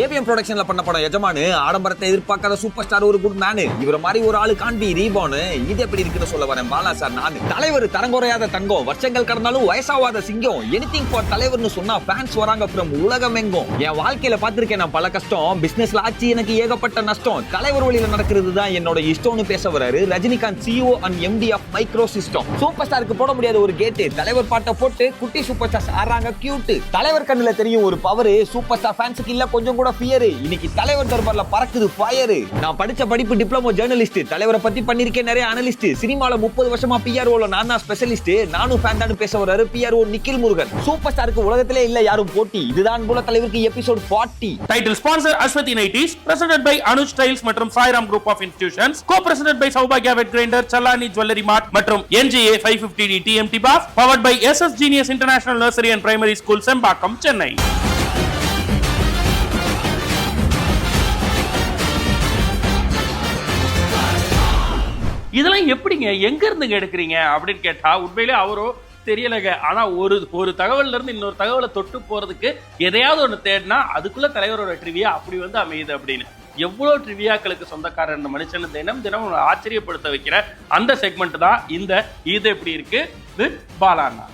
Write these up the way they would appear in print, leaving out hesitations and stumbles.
AVM ப்ரொடக்ஷன்ல பண்ண படம் எஜமானு ஆடம்பரத்தை எதிர்பார்க்காத சூப்பர் ஸ்டார் ஒரு குட் மேனு இவர மாதிரி ஒரு ஆளு காண்பி ரீபானு இது எப்படி இருக்குன்னு சொல்ல வரேன் பாலா சார். நான் தலைவர் தரங்குறையாத தங்கம், வருஷங்கள் கடந்தாலும் வயசாவாத சிங்கம், எனிதிங் ஃபார் தலைவர்னு சொன்னா ஃபேன்ஸ் வராங்க ஃப்ரம் உலகம் எங்கும். என் வாழ்க்கையில பாத்திருக்கேன் நான் பல கஷ்டம், பிசினஸ்ல ஆச்சு எனக்கு ஏகப்பட்ட நஷ்டம், தலைவர் வழியில நடக்கிறது தான் என்னோட இஷ்டம்னு பேச வராரு Rajinikanth, CEO and MD of micro system. Super ஸ்டாருக்கு போட முடியாத ஒரு கேட்டு, தலைவர் பாட்டை போட்டு குட்டி சூப்பர் ஸ்டார்ஸ் ஆறாங்க கியூட். தலைவர் கண்ணுல தெரியும் ஒரு பவர், சூப்பர் ஸ்டார் ஃபேன்ஸுக்கு இல்ல கொஞ்சம் கூட ஃபியர். இன்னைக்கு தலைவர் தர்பார்ல பறக்குது ஃபயர். நான் படிச்ச படிப்பு டிப்ளமோ ஜர்னலிஸ்ட், தலைவரை பத்தி பண்ணிருக்கேன் நிறைய அனலிஸ்ட், சினிமால 30 வருஷமா பிஆர்ஓல நான் தான் ஸ்பெஷலிஸ்ட், நானும் ஃபேன் தான் பேச வராரு பிஆர்ஓ நிக்கில் முருகன். சூப்பர் ஸ்டாருக்கு உலகத்திலே இல்ல யாரும் போட்டி, இதுதான் போல தலைவருக்கு episode 40. Title sponsor Aswathi nighties, presented by Anuj styles மற்றும் Sairam group of institutions, co presented by சௌபாக்யா wet grinder, Challani jewellery mart மற்றும் NGA 550D TMT bars, powered by SS Genius International Nursery and Primary School, Sembakkam, Chennai. இதெல்லாம் எப்படிங்க எங்க இருந்துங்க எடுக்கிறீங்க அப்படின்னு கேட்டா உண்மையிலே அவரோ தெரியலங்க. ஆனா ஒரு தகவல்ல இருந்து இன்னொரு தகவலை தொட்டு போறதுக்கு எதையாவது ஒண்ணு தேடினா அதுக்குள்ள தலைவரோட ட்ரிவியா அப்படி அமையுது அப்படின்னு. எவ்வளவு ட்ரிவியாக்களுக்கு சொந்தக்காரர் இந்த மனுஷன் தினம் ஆச்சரியப்படுத்த வைக்கிற அந்த செக்மெண்ட் தான் இந்த இது எப்படி இருக்கு வித் பாலாண்ணா.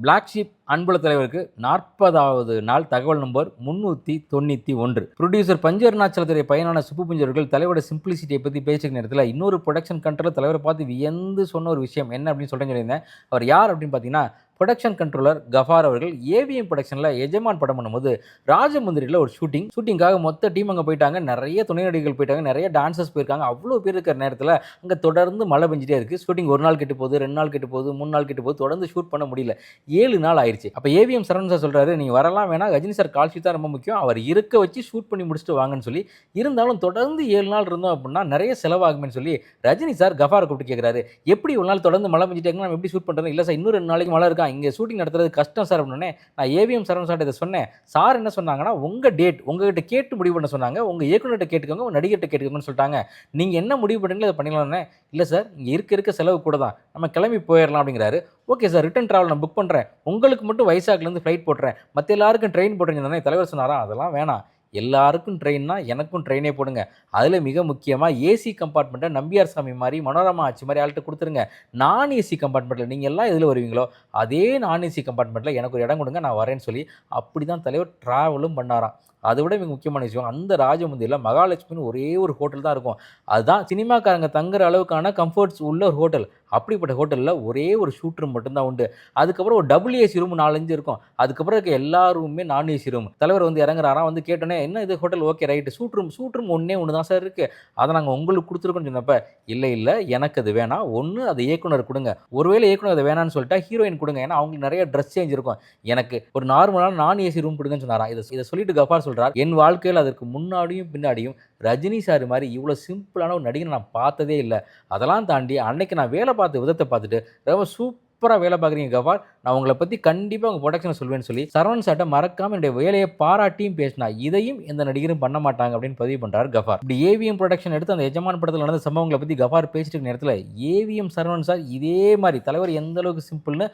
பிளாக் ஷீப் அன்புள்ள தலைவருக்கு 40வது நாள் தகவல் நம்பர் 391. ப்ரொடியூசர் பஞ்சு அருணாச்சலத்துடைய பையனான சுப்பு பஞ்சவர்கள் தலைவரோட சிம்பிளிசிட்டியை பற்றி பேசிக்க நேரத்தில் இன்னொரு ப்ரொடக்ஷன் கண்ட்ரோலர் தலைவரை பார்த்து வியந்து சொன்ன ஒரு விஷயம் என்ன அப்படின்னு சொல்லியிருந்தேன். அவர் யார் அப்படின்னு பார்த்தீங்கன்னா ப்ரொடக்ஷன் கண்ட்ரோலர் கஃபார் அவர்கள். ஏவிஎம் ப்ரொடக்ஷனில் எஜமான் படம் பண்ணும்போது ராஜமுந்திரியில் ஒரு ஷூட்டிங்காக மொத்த டீம் அங்கே போயிட்டாங்க, நிறைய துணை நடிகர்கள் போயிட்டாங்க, நிறைய டான்சர்ஸ் போயிருக்காங்க. அவ்வளோ பேர் இருக்கிற நேரத்தில் அங்கே தொடர்ந்து மழை பெஞ்சிட்டே இருக்குது. ஷூட்டிங் ஒரு நாள் கெட்டு போகுது, 2 நாள் கெட்டு போகுது, 3 நாள் கெட்டு போகுது, தொடர்ந்து ஷூட் பண்ண முடியல. 7 நாள் ஆயிடுச்சு. அப்போ ஏவிஎம் சரவணன் சார் சொல்கிறாரு, நீங்கள் வரலாம் வேணாம், ரஜினி சார் கால் ஷீட் தான் ரொம்ப முக்கியம், அவர் இருக்க வச்சு ஷூட் பண்ணி முடிச்சுட்டு வாங்கன்னு சொல்லி. இருந்தாலும் தொடர்ந்து 7 நாள் இருந்தோம் அப்படின்னா நிறைய செலவாகுமே சொல்லி ரஜினி சார் கஃபாரை கூப்பிட்டு கேட்குறாரு, எப்படி ஒரு நாள் தொடர்ந்து மழை பெஞ்சிட்டாங்க, நம்ம எப்படி ஷூட் பண்ணுறோம்? இல்லை சார், இன்னும் 2 நாளைக்கு மழை இருக்கா, இங்கே ஷூட்டிங் நடத்துறது கஷ்டம் சார் அப்படின்னே நான் ஏவிஎம் சரவணன் சார் இதை சொன்னேன். சார் என்ன சொன்னாங்கன்னா, உங்கள் டேட் உங்ககிட்ட கேட்டு முடிவு பண்ண சொன்னாங்க, உங்கள் இயக்குநர்கிட்ட கேட்டுக்கோங்க, உங்கள் நடிகர்கிட்ட கேட்டுக்கோங்கன்னு சொல்லிட்டாங்க, நீங்கள் என்ன முடிவு பண்ணுறீங்களோ அதை பண்ணிடலாம்னே. இல்லை சார், இங்கே இருக்க செலவு கூட தான், நம்ம கிளம்பி போயிடலாம் அப்படிங்கிறாரு. ஓகே சார், ரிட்டன் ட்ராவல் நான் புக் பண்ணுறேன், உங்களுக்கு மட்டும் வைசாக்லேருந்து ஃப்ளைட் போட்டுறேன், மற்ற எல்லாருக்கும் ட்ரெயின் போட்டுருந்தானே. தலைவர் சொன்னாரா, அதெல்லாம் வேணாம், எல்லாருக்கும் ட்ரெயின்னா எனக்கும் ட்ரெயினே போடுங்க, அதில் மிக முக்கியமாக ஏசி கம்பார்ட்மெண்ட்டை நம்பியார் சாமி மாதிரி மனோரமா ஆட்சி மாதிரி ஆள்கிட்ட கொடுத்துருங்க, நான் ஏசி கம்பார்ட்மெண்ட்டில் நீங்கள் எல்லாம் எதில் வருவீங்களோ அதே நான் ஏசி கம்பார்ட்மெண்ட்டில் எனக்கு ஒரு இடம் கொடுங்க, நான் வரேன்னு சொல்லி அப்படி தான் தலைவர் ட்ராவலும் பண்ணாராம். அதை விட மிக முக்கியமான விஷயம், அந்த ராஜமுந்திரியில் மகாலட்சுமின்னு ஒரே ஒரு ஹோட்டல் தான் இருக்கும். அதுதான் சினிமாக்காரங்க தங்குற அளவுக்கான கம்ஃபர்ட்ஸ் உள்ள ஒரு ஹோட்டல். அப்படிப்பட்ட ஹோட்டலில் ஒரே ஒரு ஷூட் ரூம் மட்டும்தான் உண்டு. அதுக்கப்புறம் ஒரு டபுள் ஏசி ரூம் 4-5 இருக்கும். அதுக்கப்புறம் இருக்க எல்லா ரூமுமே நான் ஏசி ரூம். தலைவர் இறங்குறாராம், கேட்டோன்னே என்ன இது hotel, okay right, shoot room ஒன்று தான் சார் இருக்குது, அதை நாங்கள் உங்களுக்கு கொடுத்துருக்கோன்னு சொன்னப்போ, இல்லை எனக்கு அது வேணாம், ஒன்று அதை இயக்குனர் கொடுங்க, ஒருவேளை இயக்குனர் அதை வேணான்னு சொல்லிட்டா ஹீரோயின் கொடுங்க, ஏன்னா அவங்களுக்கு நிறைய ட்ரெஸ் சேஞ்ச் இருக்கும், எனக்கு ஒரு நார்மலான நான் ஏசி ரூம் கொடுங்கன்னு சொன்னாராம். இதை சொல்லிட்டு கஃபார் சொல்கிறார், என் வாழ்க்கையில் அதற்கு முன்னாடியும் பின்னாடியும் ரஜினி சார் மாதிரி இவ்வளோ சிம்பிளான ஒரு நடிகனை நான் பார்த்ததே இல்லை. அதெல்லாம் தாண்டி அன்னைக்கு நான் வேலை பார்த்த விதத்தை பார்த்துட்டு ரொம்ப சூப்பராக வேலை பார்க்குறீங்க கஃபார், நான் உங்களை பற்றி கண்டிப்பாக உங்கள் ப்ரொடக்ஷனை சொல்வேன்னு சொல்லி சரவணன் சார்ட்ட மறக்காமல் என்னுடைய வேலையை பாராட்டியும் பேசினா, இதையும் எந்த நடிகரும் பண்ண மாட்டாங்க அப்படின்னு பதிவு பண்ணுறாரு கஃபார். இப்படி ஏவிஎம் ப்ரொடக்ஷன் எடுத்து அந்த எஜமான் படத்தில் நடந்த சம்பவங்களை பற்றி கஃபார் பேசிட்டு நேரத்தில் ஏவிஎம் சரவணன் சார் இதே மாதிரி தலைவர் எந்த அளவுக்கு சிம்பிள்னு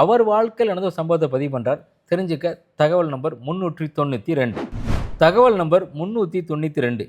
அவர் வாழ்க்கையில் நடந்த ஒரு சம்பவத்தை பதிவு பண்ணுறார். தெரிஞ்சுக்க தகவல் நம்பர் 392. தகவல் நம்பர் 392.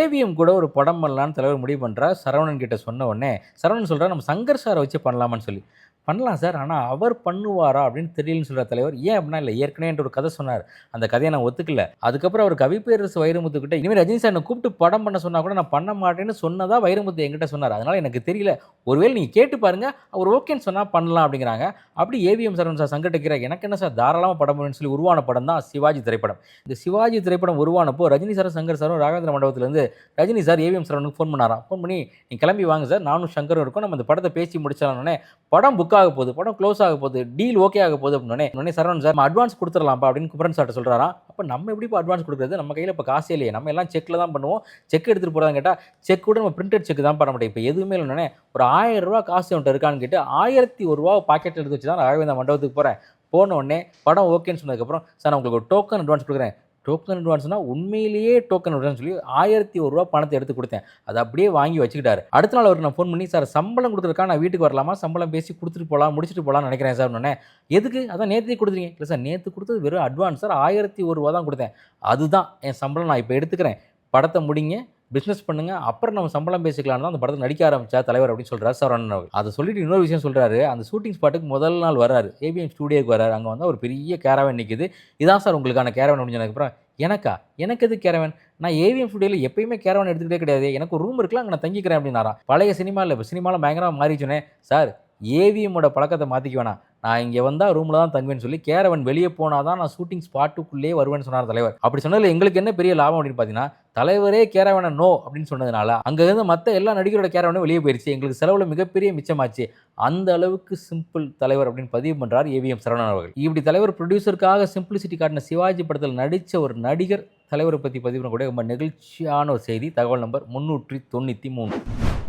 ஏவிஎம் கூட ஒரு படம் பண்ணலான்னு தலைவர் முடிவு பண்ணுறார். சரவணன் கிட்ட சொன்ன உடனே சரவணன் சொல்கிறார், நம்ம சங்கர் சாரை வச்சு பண்ணலாமான்னு சொல்லி. பண்ணலாம் சார், ஆனால் அவர் பண்ணுவாரா அப்படின்னு தெரியலன்னு சொல்கிற தலைவர். ஏன் அப்படின்னா, இல்லை ஏற்கனவே ஒரு கதை சொன்னார், அந்த கதையை நான் ஒத்துக்கல. அதுக்கப்புறம் அவர் கவிப்பேரரசு வைரமுத்துக்கிட்ட இனிமேல் ரஜினி சார் என்னை கூப்பிட்டு படம் பண்ண சொன்னால் கூட நான் பண்ண மாட்டேன்னு சொன்னதா வைரமுத்து என்கிட்ட சொன்னார், அதனால் எனக்கு தெரியல, ஒருவேளை நீங்கள் கேட்டு பாருங்கள், அவர் ஓகேன்னு சொன்னால் பண்ணலாம் அப்படிங்கிறாங்க. அப்படி ஏவிஎம் சரவணன் சார் சங்கட்டிக்கிறார், எனக்கு என்ன சார் தாராளமாக படம் பண்ணுன்னு சொல்லி உருவான படம் தான் சிவாஜி திரைப்படம். இந்த சிவாஜி திரைப்படம் உருவானப்போ ரஜினி சாரும் சங்கர் சாரும் ராகவேந்திர மண்டபத்திலேருந்து ரஜினி சார் ஏவிஎம் சரவனுக்கு ஃபோன் பண்ணாராம். ஃபோன் பண்ணி, நீ கிளம்பி வாங்க சார், நானும் சங்கரும் இருக்கும், நம்ம இந்த படத்தை பேசி முடிச்சாலே படம் புக் ஆக போகுது, படம் க்ளோஸ் ஆக போகுது, டீல் ஓகே ஆக போகுது அப்படின்னு சரவணன் சார் அட்வான்ஸ் கொடுத்துடலாம்ப்பா அப்படின்னு குமரன் சார்ட்ட சொல்கிறாராம். அப்போ நம்ம எப்படி இப்போ அட்வான்ஸ் கொடுக்குறது, நம்ம கையில் இப்போ காசே இல்லையே, நம்ம எல்லாம் செக்கில் தான் பண்ணுவோம், செக் எடுத்துகிட்டு போகிறான்னு கேட்டால் செக் கூட நம்ம பிரிண்டட் செக் தான் பண்ண முடியும், இப்போ எதுவுமே இல்லைன்னே ஒரு 1000 ரூபா காசு அவன்கிட்ட இருக்கான்னு கேட்டு 1001 ரூபா பாக்கெட்டில் எடுத்து வச்சு தான் ராகவேந்திர மண்டபத்துக்கு போகிறேன். போன உடனே படம் ஓகேன்னு சொன்னதுக்கப்புறம், சார் நான் உங்களுக்கு ஒரு டோக்கன் அட்வான்ஸ் கொடுக்குறேன், டோக்கன் அட்வான்ஸ்னா உண்மையிலேயே டோக்கன் அட்வான்ஸ் சொல்லி 1001 ரூபா பணத்தை எடுத்து கொடுத்தேன். அதை அப்படியே வாங்கி வச்சுக்கிட்டாரு. அடுத்த நாள் அவருக்கு நான் ஃபோன் பண்ணி, சார் சம்பளம் கொடுத்துருக்கா, நான் வீட்டுக்கு வரலாமா, சம்பளம் பேசி கொடுத்துட்டு போகலாம், முடிச்சுட்டு போகலாம்னு நினைக்கிறேன் சார். உடனே எதுக்கு, அதான் நேற்று கொடுத்துருங்க. இல்லை சார், நேற்று கொடுத்தது வெறும் அட்வான்ஸ் சார், 1001 ரூபா தான் கொடுத்தேன், அதுதான் என் சம்பளம், நான் இப்போ எடுத்துக்கிறேன், படத்தை முடிங்க, பிஸ்னஸ் பண்ணுங்க, அப்புறம் நம்ம சம்பளம் பேசிக்கலாம் தான் அந்த படத்தை நடிக்க ஆரம்பிச்சா தலைவர் அப்படின்னு சொல்றாரு சரவணன் அவர்கள். அதை சொல்லிட்டு இன்னொரு விஷயம் சொல்றாரு. அந்த ஷூட்டிங் ஸ்பாட்டுக்கு முதல் நாள் வராரு, ஏவிஎம் ஸ்டுடியோக்கு வராரு. அங்கே வந்து ஒரு பெரிய கேரவன் நிற்குது. இதான் சார் உங்களுக்கான கேரவன் அப்படின்னதுக்கப்புறம், எனக்கு எது கேரவன், நான் ஏவிஎம் ஸ்டுடியோவில் எப்பயுமே கேரவன் எடுத்துக்கிட்டே கிடையாது, எனக்கு ரூம் இருக்கலாம், அங்கே நான் தங்கிக்கிறேன் அப்படின்னாராம். பழைய சினிமாவில் இப்போ சினிமாவில் பயங்கரமாக மாறிச்சுனே சார், ஏவிஎம்மோட பழக்கத்தை மாற்றிக்க வேணாம், நான் இங்கே வந்தால் ரூமில் தான் தங்குவேன்னு சொல்லி கேரவன் வெளியே போனால் தான் நான் ஷூட்டிங் ஸ்பாட்டுக்குள்ளேயே வருவேன்னு சொன்னார் தலைவர். அப்படி சொன்னதில் எங்களுக்கு என்ன பெரிய லாபம் அப்படின்னு பார்த்தீங்கன்னா, தலைவரே கேரவனை நோ அப்படின்னு சொன்னதுனால அங்கே இருந்து மற்ற எல்லா நடிகரோட கேரவனும் வெளியே போயிடுச்சு, எங்களுக்கு செலவில் மிகப்பெரிய மிச்சமாச்சு. அந்த அளவுக்கு சிம்பிள் தலைவர் அப்படின்னு பதிவு பண்ணுறார் ஏவிஎம் சரவணன் அவர்கள். இப்படி தலைவர் ப்ரொடியூசருக்காக சிம்பிளிசிட்டி காட்டின சிவாஜி படத்தில் நடித்த ஒரு நடிகர் தலைவரை பற்றி பதிவு பண்ணக்கூடிய ரொம்ப நெகிழ்ச்சியான ஒரு செய்தி. தகவல் நம்பர் 393.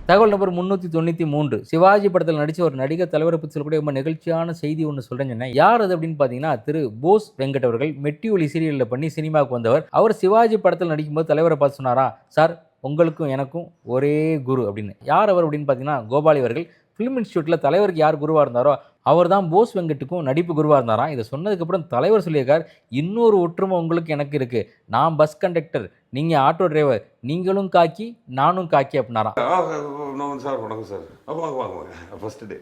தகவல் நம்பர் 393. சிவாஜி படத்தில் நடித்த ஒரு நடிகர் தலைவரை பற்றி சொல்லக்கூடிய ரொம்ப நிகழ்ச்சியான செய்தி ஒன்று சொல்கிறேன். யார் அது அப்படின்னு பார்த்தீங்கன்னா, திரு போஸ் வெங்கட் அவர்கள். மெட்டி ஒலி சீரியலில் பண்ணி சினிமாவுக்கு வந்தவர். அவர் சிவாஜி படத்தில் நடிக்கும்போது தலைவரை பார்த்து சொன்னாரா, சார் உங்களுக்கும் எனக்கும் ஒரே குரு அப்படின்னு. யார் அவர் அப்படின்னு பார்த்தீங்கன்னா, கோபாலி அவர்கள். ஃபிலிம் இன்ஸ்டியூட்டில் தலைவருக்கு யார் குருவாக இருந்தாரோ அவர் தான் போஸ் வெங்கட்டுக்கும் நடிப்பு குருவாக இருந்தாராம். இதை சொன்னதுக்கப்புறம் தலைவர் சொல்லியிருக்கார், இன்னொரு ஒற்றுமை உங்களுக்கு எனக்கு இருக்குது, நான் பஸ் கண்டக்டர், நீங்கள் ஆட்டோ டிரைவர், நீங்களும் காக்கி நானும் காக்கி அப்படின்னாராம். சார் வணக்கம் சார், வாங்க வாங்க வாங்க, ஃபஸ்ட்டு டே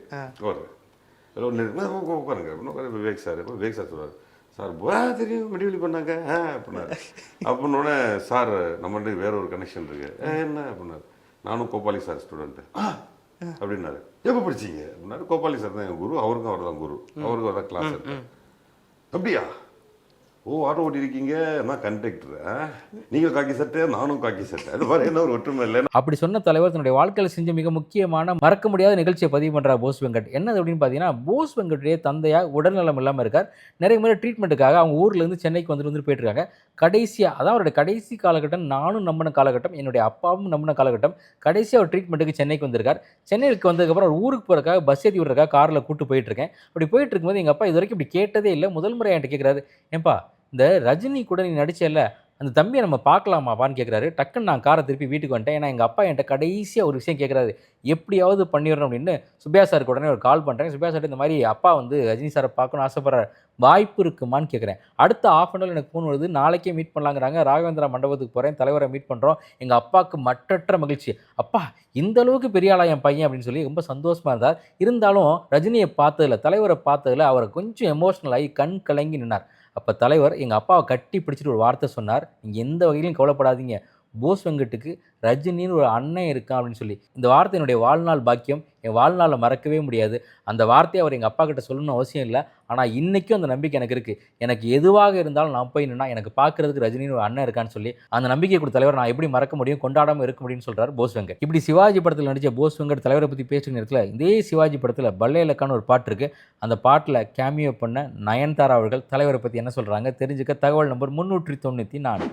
உட்காருங்க விவேக் சார். விவேக் சார் சொல்கிறார், சார் தெரியும் மெடிவெளி பண்ணாங்க அப்படின்னாரு. அப்படின்னோடனே சார் நம்மகிட்ட வேற ஒரு கனெக்ஷன் இருக்கு, என்ன அப்படின்னாரு. நானும் கோபாலி சார் ஸ்டூடெண்ட்டு அப்படின்னாரு. எப்போ படிச்சிங்க அப்படின்னாரு. கோபாலி சார் தான் என் குரு, அவருக்கும் அவர் தான் குரு, அவருக்கும் அவர் தான் கிளாஸ் இருக்கு. அப்படியா, ஓ ஆட்டோ ஓட்டிருக்கீங்க, நான் கண்டக்டர், நீங்கள் காக்கி சட்டை நானும் காக்கி சட்டை, அது மாதிரி என்ன ஒரு ஒற்றுமை இல்லை. அப்படி சொன்ன தலைவர் தன்னுடைய வாழ்க்கையில் செஞ்ச மிக முக்கியமான மறக்க முடியாத நிகழ்ச்சியை பதிவு பண்ணுறார் போஸ் வெங்கட். என்னது அப்படின்னு பார்த்தீங்கன்னா, போஸ் வெங்கட்டுடைய தந்தையாக உடல்நலம் இல்லாமல் இருக்கார். நிறைய முறை ட்ரீட்மெண்ட்டுக்காக அவங்க ஊர்லேருந்து சென்னைக்கு வந்துட்டு போயிட்டு இருக்காங்க. கடைசியாக அதான் அவருடைய கடைசி காலகட்டம், நானும் நம்பின காலகட்டம், என்னுடைய அப்பாவும் நம்பின காலகட்டம். கடைசியாக அவர் ட்ரீட்மெண்ட்டுக்கு சென்னைக்கு வந்திருக்கார். சென்னைக்கு வந்ததுக்கப்புறம் அவர் ஊருக்கு போகிறக்காக பஸ் ஏற்றி விடுறதுக்காக காரில் கூட்டு போயிட்டு இருக்கேன். அப்படி போயிட்டு இருக்கும்போது எங்கள் அப்பா இது வரைக்கும் இப்படி கேட்டதே இல்லை. முதல் முறை என்கிட்ட கேட்குறாரு, ஏன்பா இந்த ரஜினி கூட நீ நடிச்சல அந்த தம்பியை நம்ம பார்க்கலாமாப்பான்னு கேட்குறாரு. டக்குன்னு நான் காரை திருப்பி வீட்டுக்கு வந்துட்டேன். ஏன்னா எங்கள் அப்பா என்கிட்ட கடைசியாக ஒரு விஷயம் கேட்குறாரு, எப்படியாவது பண்ணிடணும் அப்படின்னு. சுபியா சாருக்கு உடனே ஒரு கால் பண்ணுறேன். சுபியா சார் இந்த மாதிரி அப்பா வந்து ரஜினி சாரை பார்க்கணும்னு ஆசைப்படுறாரு, வாய்ப்பு இருக்குமான்னு கேட்குறேன். அடுத்த ½ நாள் எனக்கு ஃபோன் வருது, நாளைக்கே மீட் பண்ணலாங்கிறாங்க. ராகவேந்திரா மண்டபத்துக்கு போகிறேன், தலைவரை மீட் பண்ணுறோம். எங்கள் அப்பாவுக்கு மற்றற்ற மகிழ்ச்சி, அப்பா இந்த அளவுக்கு பெரிய ஆளா என் பையன் அப்படின்னு சொல்லி ரொம்ப சந்தோஷமாக இருந்தார். இருந்தாலும் ரஜினியை பார்த்ததில்ல, தலைவரை பார்த்ததில்ல, அவரை கொஞ்சம் எமோஷ்னல் ஆகி கண் கலங்கி நின்னார். அப்போ தலைவர் எங்கள் அப்பாவை கட்டி பிடிச்சிட்டு ஒரு வார்த்தை சொன்னார், நீங்கள் எந்த வகையிலும் கவலைப்படாதீங்க, போஸ் வெங்கட்டுக்கு ரஜினின்னு ஒரு அண்ணன் இருக்கான் அப்படின்னு சொல்லி. இந்த வார்த்தை என்னுடைய வாழ்நாள் பாக்கியம், என் வாழ்நாளில் மறக்கவே முடியாது. அந்த வார்த்தையை அவர் எங்கள் அப்பா கிட்ட சொல்லணும்னு அவசியம் இல்லை. ஆனால் இன்றைக்கும் அந்த நம்பிக்கை எனக்கு இருக்குது. எனக்கு எதுவாக இருந்தாலும் நான் போய் நின்னா எனக்கு பார்க்குறதுக்கு ரஜினின்னு ஒரு அண்ணன் இருக்கான்னு சொல்லி அந்த நம்பிக்கை கொடுத்த தலைவர் நான் எப்படி மறக்க முடியும், கொண்டாடாமல் இருக்க முடியும்னு சொல்கிறார் போஸ் வெங்கட். இப்படி சிவாஜி படத்தில் நடித்த போஸ் வெங்கட் தலைவரை பற்றி பேசுகிற நேரத்தில் இதே சிவாஜி படத்தில் பல்லேலக்கான ஒரு பாட்டு இருக்குது. அந்த பாட்டில் கேமியோ பண்ண நயன்தாரா அவர்கள் தலைவரை பற்றி என்ன சொல்கிறாங்க தெரிஞ்சுக்க தகவல் நம்பர் 394.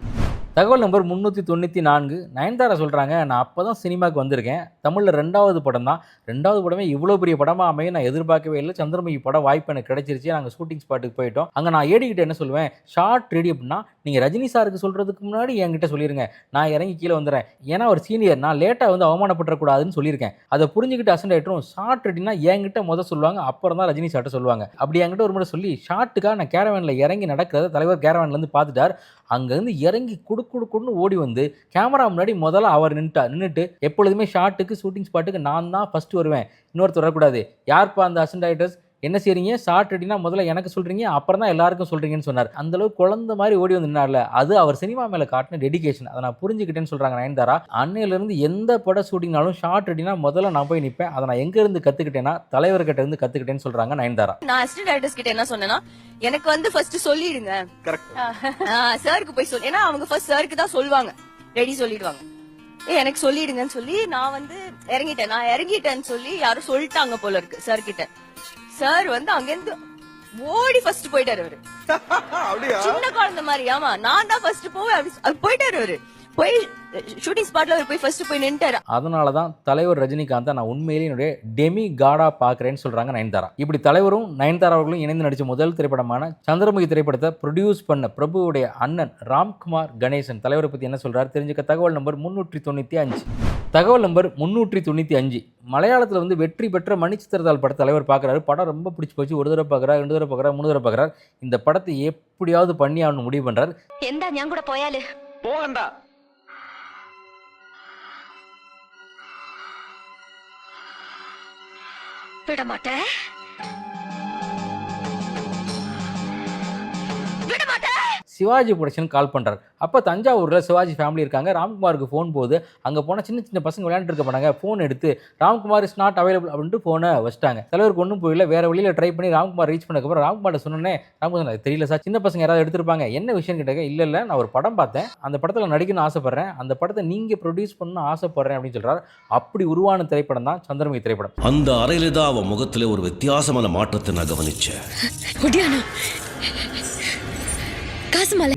தகவல் நம்பர் 394. நயன்தாரா சொல்கிறாங்க, நான் அப்போ தான் சினிமாவுக்கு வந்திருக்கேன், தமிழில் 2வது படம் தான், 2வது படமே இவ்வளோ பெரிய படமாக அமையும் நான் எதிர்பார்க்கவே இல்லை. சந்திரமுகி படம் வாய்ப்பு எனக்கு கிடைச்சிருச்சு. நாங்கள் ஷூட்டிங் ஸ்பாட்டுக்கு போயிட்டோம். அங்கே நான் ஏடிக்கிட்ட என்ன சொல்லுவேன், ஷார்ட் ரெடி அப்படின்னா நீங்கள் ரஜினி சாருக்கு சொல்கிறதுக்கு முன்னாடி என்கிட்ட சொல்லிடுங்க, நான் இறங்கி கீழே வந்துடுறேன், ஏன்னா ஒரு சீனியர், நான் லேட்டாக வந்து அவமானப்பட்டுறக்கூடாதுன்னு சொல்லியிருக்கேன். அதை புரிஞ்சுக்கிட்டு அசண்ட் ஆகிட்டோம். ஷார்ட் ரெடினா என்கிட்ட முதல் சொல்லுவாங்க, அப்புறம் தான் ரஜினி சார்ட்ட சொல்லுவாங்க. அப்படி என்கிட்ட ஒரு முறை சொல்லி ஷார்ட்டுக்காக நான் கேரவேனில் இறங்கி நடக்கிறத தலைவர் கேரவேன்லேருந்து பார்த்துட்டார். அங்கேருந்து இறங்கி குடுக்குன்னு ஓடி வந்து கேமரா முன்னாடி முதல்ல அவர் நின்றுட்டு, எப்பொழுதுமே ஷார்ட்டுக்கு ஷூட்டிங் ஸ்பாட்டுக்கு நான் தான் ஃபஸ்ட்டு வருவேன், இன்னொருத்தர் வரக்கூடாது, யார்ப்பா அந்த அசிஸ்டன்ட் டைரக்டர்ஸ் என்ன செய்றீங்க, ஷார்ட் ரெடினா முதல்ல எனக்கு சொல்கிறீங்க, அப்புறம் தான் எல்லாருக்கும் சொல்கிறீங்கன்னு சொன்னார். அந்தளவுக்கு குழந்தை மாதிரி ஓடி வந்து நின்னார்ல, அது அவர் சினிமா மேலே காட்டின டெடிகேஷன். அதை நான் புரிஞ்சுக்கிட்டேன்னு சொல்கிறாங்க நயன்தாரா. அன்னையிலேருந்து எந்த படம் ஷூட்டிங்னாலும் ஷார்ட் ரெடினா முதல்ல நான் போய் நிற்பேன். அதை நான் எங்கேருந்து கற்றுக்கிட்டேன்னா தலைவர்கிட்ட இருந்து கற்றுக்கிட்டேன்னு சொல்கிறாங்க நயன்தாரா. நான் அசிஸ்டன்ட் டைரக்டர்ஸ் கிட்ட என்ன சொன்னேன்னா, எனக்கு வந்து ஃபர்ஸ்ட் சொல்லிடுங்க, சாருக்கு போய் சொல்லு, ஏன்னா அவங்க ஃபர்ஸ்ட் சாருக்கு தான் சொல்லுவாங்க, ரெடி சொல்லிடுவாங்க, எனக்கு சொல்லிடுங்கன்னு சொல்லி நான் வந்து இறங்கிட்டேன்னு சொல்லி யாரும் சொல்லிட்டாங்க போல இருக்கு சார் கிட்ட. சார் வந்து அங்கிருந்து ஓடி ஃபர்ஸ்ட் போயிட்டாரு அவரு, சின்ன குழந்தை மாதிரி. ஆமா, நான் தான் ஃபர்ஸ்ட் போவேன், போயிட்டாரு அவரு. போய் ஷூட்டிங் ஸ்பாட்ல அவர் போய் ஃபர்ஸ்ட் போய் நின்னுட்டாரு. அதனால தான் தலைவர் ரஜினிகாந்தை நான் உண்மையிலேயே என்னுடைய டெமி காடா பார்க்குறேன்னு சொல்கிறாங்க நயன்தாரா. இப்படி தலைவரும் நயன்தாரா அவர்களும் இணைந்து நடித்த முதல் திரைப்படமான சந்திரமுகி திரைப்படத்தை ப்ரொடியூஸ் பண்ண பிரபுவுடைய அண்ணன் ராம்குமார் கணேசன் தலைவரை பற்றி என்ன சொல்கிறார் தெரிஞ்சுக்க தகவல் நம்பர் 395. தகவல் நம்பர் 395. மலையாளத்தில் வந்து வெற்றி பெற்ற மணிச்சித்திரத்தாள் பட தலைவர் பார்க்குறாரு. படம் ரொம்ப பிடிச்சி போச்சு. ஒரு தடவை பார்க்குறாரு, 2 தடவை பார்க்குறாரு, 3 தடவை பார்க்குறாரு. இந்த படத்தை எப்படியாவது பண்ணி ஆகணும் முடிவு பண்ணுறாரு. എന്താ ഞാൻ കൂടെ പോയാല് போகண்டா. விட மாட்டேன் விட மாட்டேன். சிவாஜி ப்ரொடக்ஷன் கால் பண்ணுறாரு. அப்போ தஞ்சாவூரில் சிவாஜி ஃபேமிலி இருக்காங்க. ராம்குமாருக்கு ஃபோன் போகுது. அங்கே போனால் சின்ன சின்ன பசங்க விளையாண்டுட்டு இருக்க மாட்டாங்க. ஃபோன் எடுத்து ராம்குமார் இஸ் நாட் அவைலபிள் அப்படின்ட்டு ஃபோனை வச்சிட்டாங்க. தலைவருக்கு ஒன்றும் போயில. வேறு வழியில் ட்ரை பண்ணி ராம்குமார் ரீச் பண்ணதுக்கப்புறம் ராம்குமார்ட்ட சொன்னேன். ராம்குமார் தெரியல சார், சின்ன பசங்க யாராவது எடுத்திருப்பாங்க, என்ன விஷயம் கேட்டாங்க. இல்லை நான் ஒரு படம் பார்த்தேன், அந்த படத்தில் நடிக்கணும்னு ஆசைப்பட்றேன், அந்த படத்தை நீங்கள் ப்ரொடியூஸ் பண்ணணும்னு ஆசைப்பட்றேன் அப்படின்னு சொல்கிறார். அப்படி உருவான திரைப்படம் தான் சந்திரமுகி திரைப்படம். அந்த அறையில தான் அவன் முகத்துல ஒரு வித்தியாசமான மாற்றத்தை நான் கவனிச்சேன்.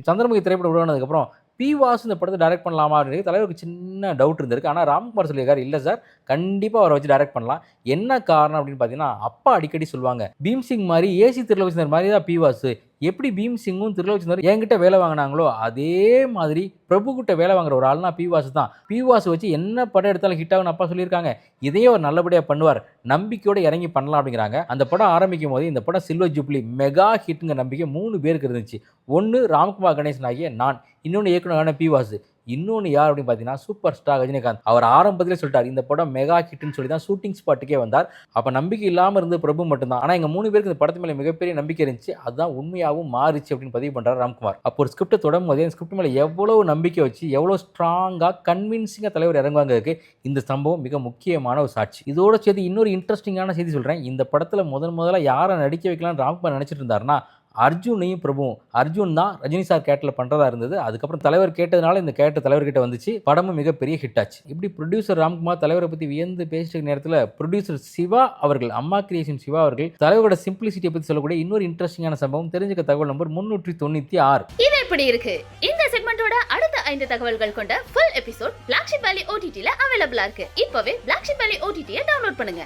சந்திரமுகி திரைப்படம் உருவானதுக்கப்புறம் பிவாஸ் இந்த படத்தை டைரக்ட் பண்ணலாமா அப்படின்னு தலைவருக்கு சின்ன டவுட் இருந்திருக்கு. ஆனால் ராம்குமார் சொல்லியிருக்காரு, இல்லை சார் கண்டிப்பாக அவரை வச்சு டைரக்ட் பண்ணலாம். என்ன காரணம் அப்படின்னு பார்த்தீங்கன்னா, அப்பா அடிக்கடி சொல்லுவாங்க, பீம்சிங் மாதிரி ஏசி திருலோச்சந்தர் மாதிரி தான் பிவாஸ். எப்படி பீம்சிங்கும் திருலோச்சந்தர் என்கிட்ட வேலை வாங்கினாங்களோ அதே மாதிரி பிரபுகிட்ட வேலை வாங்குற ஒரு ஆள்னா பிவாஸ் தான். பிவாஸ் வச்சு என்ன படம் எடுத்தாலும் ஹிட் ஆகுன்னு அப்பா சொல்லியிருக்காங்க. இதையே அவர் நல்லபடியாக பண்ணுவார், நம்பிக்கையோடு இறங்கி பண்ணலாம் அப்படிங்கிறாங்க. அந்த படம் ஆரம்பிக்கும் போது இந்த படம் சில்வர் ஜூப்ளி மெகா ஹிட்டுங்கிற நம்பிக்கை 3 பேருக்கு இருந்துச்சு. ஒன்று ராம்குமார் கணேசன் ஆகிய நான், இன்னொன்று இயக்குனரான பிவாஸ், இன்னொன்று யார் அப்படின்னு பார்த்தீங்கன்னா சூப்பர் ஸ்டார் ரஜினிகாந்த். அவர் ஆரம்பத்திலே சொல்லிட்டார் இந்த படம் மெகா ஹிட்னு சொல்லி தான் ஷூட்டிங் ஸ்பாட்டுக்கே வந்தார். அப்போ நம்பிக்கை இல்லாமல் இருந்து பிரபு மட்டும்தான். ஆனால் எங்கள் 3 பேருக்கு இந்த படத்து மேலே மிகப்பெரிய நம்பிக்கை இருந்துச்சு. அதுதான் உண்மையாகவும் மாறிச்சு அப்படின்னு பதிவு பண்ணுறாரு ராம்குமார். அப்போ ஒரு ஸ்கிரிப்டை தொடரும் போதே அந்த ஸ்கிரிப்ட் மேலே எவ்வளோ நம்பிக்கை வச்சு எவ்வளோ ஸ்ட்ராங்காக கன்வின்சிங்காக தலைவர் இறங்குவாங்கிறதுக்கு இந்த சம்பவம் மிக முக்கியமான ஒரு சாட்சி. இதோட சேர்த்து இன்னொரு இன்ட்ரெஸ்டிங்கான செய்தி சொல்கிறேன். இந்த படத்தில் முதல்ல யாரை நடிக்க வைக்கலாம்னு ராம்குமார் நினச்சிட்டு இருந்தாருன்னா அர்ஜுனையும் பிரபுவும். அர்ஜுன் தான் ரஜினி சார் கேட்டில் பண்ணுறதா இருந்தது. அதுக்கப்புறம் தலைவர் கேட்டதுனால இந்த கேரக்டர் தலைவர்கிட்ட வந்துச்சு. படமும் மிகப்பெரிய ஹிட் ஆச்சு. இப்படி ப்ரொடியூசர் ராம்குமார் தலைவரை பற்றி வியந்து பேசிட்ட நேரத்தில் ப்ரொடியூசர் சிவா அவர்கள், அம்மா கிரியேஷன் சிவா அவர்கள் தலைவரோட சிம்பிளிசிட்டியை பற்றி சொல்லக்கூடிய இன்னொரு இன்ட்ரெஸ்டிங்கான சம்பவம் தெரிஞ்சுக்க தகவல் நம்பர் 396. இது எப்படி இருக்கு? இந்த செக்மெண்டோட அடுத்த 5 தகவல்கள் கொண்ட ஃபுல் எபிசோட் பிளாக்ஷிப் வேலி ஓடிடில அவைலபிளா இருக்கு. இப்பவே பிளாக்ஷிப் வேலி ஓடிடியை டவுன்லோட் பண்ணுங்க.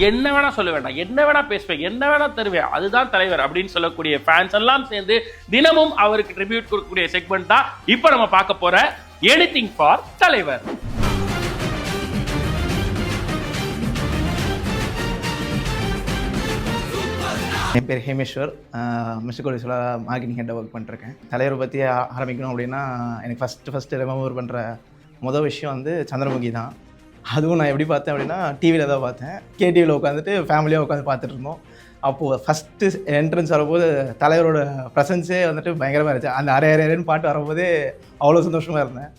என்ன வேணா சொல்ல வேண்டாம், என்ன வேணா பேசுவேன், என்ன வேணா தருவேன், அதுதான் தலைவர் அப்படின்னு சொல்லக்கூடிய ஃபேன்ஸ் எல்லாம் சேர்ந்து தினமும் அவருக்கு ட்ரிபியூட் கொடுக்கக்கூடிய செக்மெண்ட் தான் இப்போ நம்ம பார்க்க போற எனிதிங் ஃபார் தலைவர். என் பேர் ஹேமேஸ்வர், மிஸ்டர் கோலிஸில் மார்க்கெட்டிங் ஹெட்டாக ஒர்க் பண்ணிருக்கேன். தலைவரை பற்றி ஆரம்பிக்கணும் அப்படின்னா எனக்கு ஃபஸ்ட்டு ரிமெம்பர் பண்ணுற மொதல் விஷயம் வந்து சந்திரமுகி தான். அதுவும் நான் எப்படி பார்த்தேன் அப்படின்னா டிவியில் தான் பார்த்தேன். கேடிவியில் உட்காந்துட்டு ஃபேமிலியாக உட்காந்து பார்த்துட்டு இருந்தோம். அப்போது ஃபஸ்ட்டு என்ட்ரன்ஸ் வரும்போது தலைவரோட ப்ரெசன்ஸே வந்துட்டு பயங்கரமாக இருந்துச்சு. அந்த அரை அரைன்னு பாட்டு வரும்போதே அவ்வளோ சந்தோஷமாக இருந்தேன்.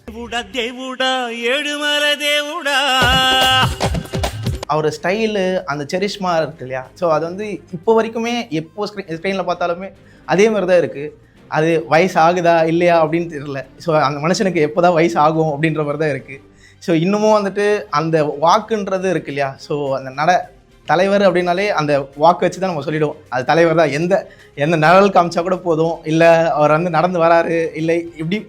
அவர் ஸ்டைலு, அந்த செரிஷ்மா இருக்கு இல்லையா, ஸோ அது வந்து இப்போ வரைக்குமே எப்போ ஸ்க்ரீனில் பார்த்தாலுமே அதே மாதிரி தான் இருக்குது. அது வயசு ஆகுதா இல்லையா அப்படின்னு தெரியல. ஸோ அந்த மனுஷனுக்கு எப்போ தான் வயசு ஆகும் அப்படின்ற மாதிரி தான் இருக்குது. ஸோ இன்னமும் வந்துட்டு அந்த வாக்குன்றது இருக்கு இல்லையா, ஸோ அந்த தலைவர் அப்படின்னாலே அந்த வாக்கு வச்சு தான் நம்ம சொல்லிவிடுவோம் அது தலைவர் தான். எந்த நிழல் காமிச்சா கூட போதும், இல்லை அவர் வந்து நடந்து வராரு, இல்லை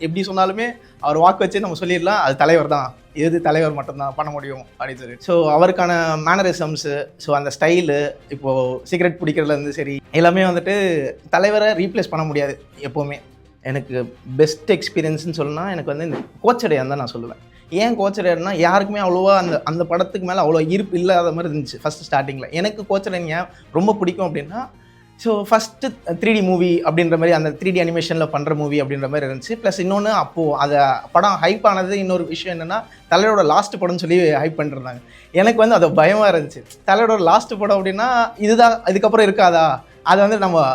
எப்படி சொன்னாலுமே அவர் வாக்கு வச்சு நம்ம சொல்லிடலாம் அது தலைவர் தான், எது தலைவர் மட்டும்தான் பண்ண முடியும் அப்படின்னு சொல்லி. ஸோ அவருக்கான மேனரிசம்ஸு, ஸோ அந்த ஸ்டைலு, இப்போது சிகரெட் பிடிக்கிறதுலேருந்து சரி எல்லாமே வந்துட்டு தலைவரை ரீப்ளேஸ் பண்ண முடியாது எப்போவுமே. எனக்கு பெஸ்ட் எக்ஸ்பீரியன்ஸ்னு சொல்லணும்னா எனக்கு வந்து இந்த கோச்சடையான் தான் நான் சொல்லுவேன். ஏன் கோச்சடையான்னா யாருக்குமே அவ்வளோவா அந்த படத்துக்கு மேலே அவ்வளோ ஈர்ப்பு இல்லாத மாதிரி இருந்துச்சு ஃபஸ்ட்டு ஸ்டார்டிங்கில். எனக்கு கோச்சடையான் ஏன் ரொம்ப பிடிக்கும் அப்படின்னா, ஸோ ஃபஸ்ட்டு 3D மூவி அப்படின்ற மாதிரி, அந்த 3D அனிமேஷனில் பண்ணுற மூவி அப்படின்ற மாதிரி இருந்துச்சு. ப்ளஸ் இன்னொன்று அப்போது அந்த படம் ஹைப் ஆனது இன்னொரு விஷயம் என்னென்னா தலைவரோட லாஸ்ட் படம்னு சொல்லி ஹைப் பண்ணிருந்தாங்க. எனக்கு வந்து அது பயமாக இருந்துச்சு. தலைவரோட லாஸ்ட் படம் அப்படின்னா இதுதான், இதுக்கப்புறம் இருக்காதா, அதை வந்து நம்ம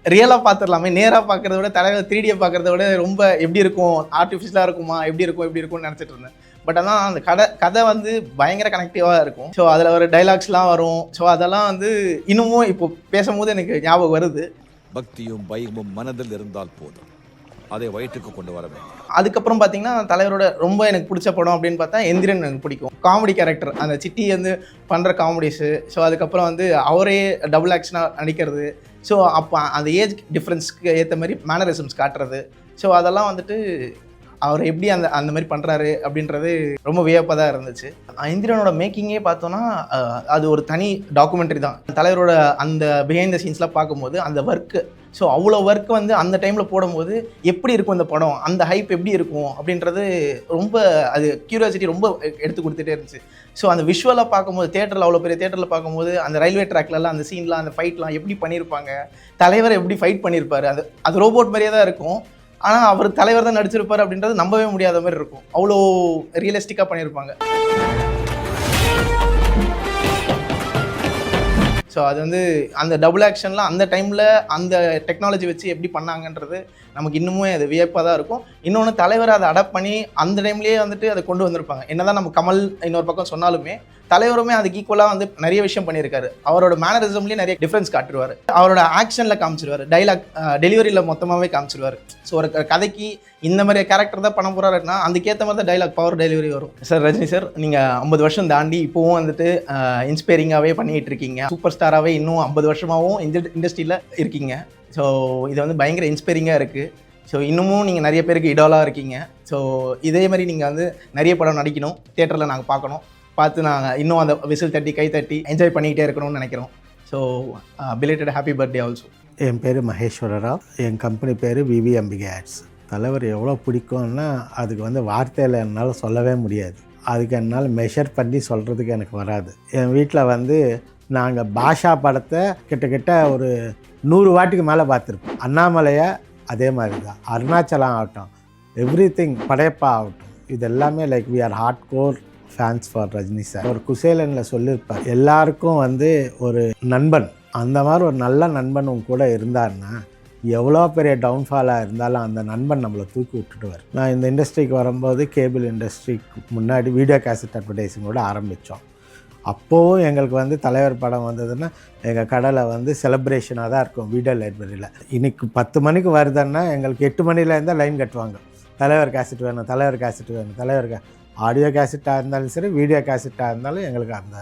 ரியலாக பார்த்துடலாமே, நேராக பார்க்குறத விட தலைவர் 3Dயை பார்க்குறத விட ரொம்ப எப்படி இருக்கும், ஆர்டிஃபிஷியலாக இருக்குமா, எப்படி இருக்கும்னு நினச்சிட்டு இருந்தேன். பட் ஆனால் அந்த கதை வந்து பயங்கர கனெக்டிவாக இருக்கும். ஸோ அதில் ஒரு டைலாக்ஸ்லாம் வரும். ஸோ அதெல்லாம் வந்து இன்னமும் இப்போ பேசும்போது எனக்கு ஞாபகம் வருது. பக்தியும் பயமும் மனதில் இருந்தால் போதும், அதை வயிற்றுக்கு கொண்டு வர வேண்டும். அதுக்கப்புறம் பார்த்தீங்கன்னா தலைவரோட ரொம்ப எனக்கு பிடிச்ச படம் அப்படின்னு பார்த்தா எந்திரன் எனக்கு பிடிக்கும். காமெடி கேரக்டர், அந்த சிட்டி வந்து பண்ணுற காமெடிஸு, ஸோ அதுக்கப்புறம் வந்து அவரே டபுள் ஆக்ஷனாக நடிக்கிறது, ஸோ அப்போ அந்த ஏஜ் டிஃப்ரென்ஸ்க்கு ஏற்ற மாதிரி மேனரிசம்ஸ் காட்டுறது, ஸோ அதெல்லாம் வந்துட்டு அவர் எப்படி அந்த மாதிரி பண்ணுறாரு அப்படின்றது ரொம்ப வியப்பாக தான் இருந்துச்சு. இந்திரனோட மேக்கிங்கே பார்த்தோன்னா அது ஒரு தனி டாக்குமெண்ட்ரி தான். தலைவரோட அந்த பிஹைண்ட் த சீன்ஸ்லாம் பார்க்கும்போது அந்த ஒர்க்கு, ஸோ அவ்வளோ ஒர்க் வந்து அந்த டைமில் போடும்போது எப்படி இருக்கும் இந்த படம், அந்த ஹைப் எப்படி இருக்கும் அப்படின்றது ரொம்ப அது க்யூரியாசிட்டி ரொம்ப எடுத்து கொடுத்துட்டே இருந்துச்சு. ஸோ அந்த விஷுவலாக பார்க்கும்போது தேட்டரில், அவ்வளோ பெரிய தேட்டரில் பார்க்கும்போது அந்த ரயில்வே ட்ராக்லலாம் அந்த சீன்லாம், அந்த ஃபைட்லாம் எப்படி பண்ணியிருப்பாங்க, தலைவர் எப்படி ஃபைட் பண்ணியிருப்பாரு, அது ரோபோட் மாதிரியே தான் இருக்கும். ஆனால் அவர் தலைவர் தான் நடிச்சிருப்பார் அப்படின்றது நம்பவே முடியாத மாதிரி இருக்கும். அவ்வளோ ரியலிஸ்டிக்காக பண்ணியிருப்பாங்க. ஸோ அது வந்து அந்த டபுள் ஆக்ஷன்லாம் அந்த டைமில் அந்த டெக்னாலஜி வச்சு எப்படி பண்ணாங்கன்றது நமக்கு இன்னுமே அது வியப்பாக தான் இருக்கும். இன்னொன்று தலைவர் அதை அடாப்ட் பண்ணி அந்த டைம்லேயே வந்துட்டு அதை கொண்டு வந்திருப்பாங்க. என்னதான் நம்ம கமல் இன்னொரு பக்கம் சொன்னாலுமே தலைவருமே அதுக்கு ஈக்குவலாக வந்து நிறைய விஷயம் பண்ணியிருக்காரு. அவரோட மேனரிசம்லேயே நிறைய டிஃப்ரென்ஸ் காட்டுருவார், அவரோட ஆக்ஷனில் காமிச்சிருவார், டைலாக் டெலிவரியில் மொத்தமாகவே காமிச்சிருவார். ஸோ ஒரு கதைக்கு இந்த மாதிரி கேரக்டர் தான் பண்ண போகிறாருன்னா அதுக்கேற்ற மாதிரி தான் டைலாக் பவர் டெலிவரி வரும். சார் ரஜினி சார், நீங்கள் 50 வருஷம் தாண்டி இப்போவும் வந்துட்டு இன்ஸ்பைரிங்காகவே பண்ணிகிட்டு இருக்கீங்க. சூப்பர் ஸ்டாராகவே இன்னும் 50 வருஷமாகவும் இண்டஸ்ட்ரியில் இருக்கீங்க. ஸோ இது வந்து பயங்கர இன்ஸ்பைரிங்காக இருக்குது. ஸோ இன்னமும் நீங்கள் நிறைய பேருக்கு இடாலாக இருக்கீங்க. ஸோ இதே மாதிரி நீங்கள் வந்து நிறைய படம் நடிக்கணும், தியேட்டரில் நாங்கள் பார்த்து நாங்கள் இன்னும் அந்த விசில் தட்டி கை தட்டி என்ஜாய் பண்ணிக்கிட்டே இருக்கணும்னு நினைக்கிறோம். So belated happy birthday also. என் பேர் மகேஸ்வர ராவ், என் கம்பெனி பேர் விவி அம்பிகை ஆட்ஸ். தலைவர் எவ்வளோ பிடிக்கும்னா அதுக்கு வந்து வார்த்தையில் என்னால் சொல்லவே முடியாது. அதுக்கு என்னால் மெஷர் பண்ணி சொல்கிறதுக்கு எனக்கு வராது. என் வீட்டில் வந்து நாங்கள் பாஷா படத்தை கிட்டத்தட்ட ஒரு 100 வாட்டிக்கு மேலே பார்த்துருப்போம். அண்ணாமலையை அதே மாதிரி தான், அருணாச்சலம் ஆகட்டும், எவ்ரி திங், படையப்பா ஆகட்டும், இது எல்லாமே like we are hardcore fans for Rajini sir. ஒரு குசேலனில் சொல்லியிருப்பார், எல்லாருக்கும் வந்து ஒரு நண்பன், அந்த மாதிரி ஒரு நல்ல நண்பன் உங்க கூட இருந்தாருன்னா எவ்வளோ பெரிய டவுன்ஃபாலாக இருந்தாலும் அந்த நண்பன் நம்மளை தூக்கி விட்டுடுவார். நான் இந்த இண்டஸ்ட்ரிக்கு வரும்போது கேபிள் இண்டஸ்ட்ரிக்கு முன்னாடி வீடியோ கேசட் அட்வர்டைஸிங்கோடு ஆரம்பித்தோம். அப்போவும் எங்களுக்கு வந்து தலைவர் படம் வந்ததுன்னா எங்கள் கடையில் வந்து செலிப்ரேஷனாக தான் இருக்கும் வீடியோ லைப்ரரியில். இன்றைக்கி 10 மணிக்கு வருதுன்னா எங்களுக்கு 8 மணிலேருந்து லைன் கட்டுவாங்க, தலைவர் கேசட் வேணும், தலைவர் கேசட் வேணும், தலைவர் ஆடியோ கேசட்டாக இருந்தாலும் சரி, வீடியோ கேசட்டாக இருந்தாலும் எங்களுக்கு அந்த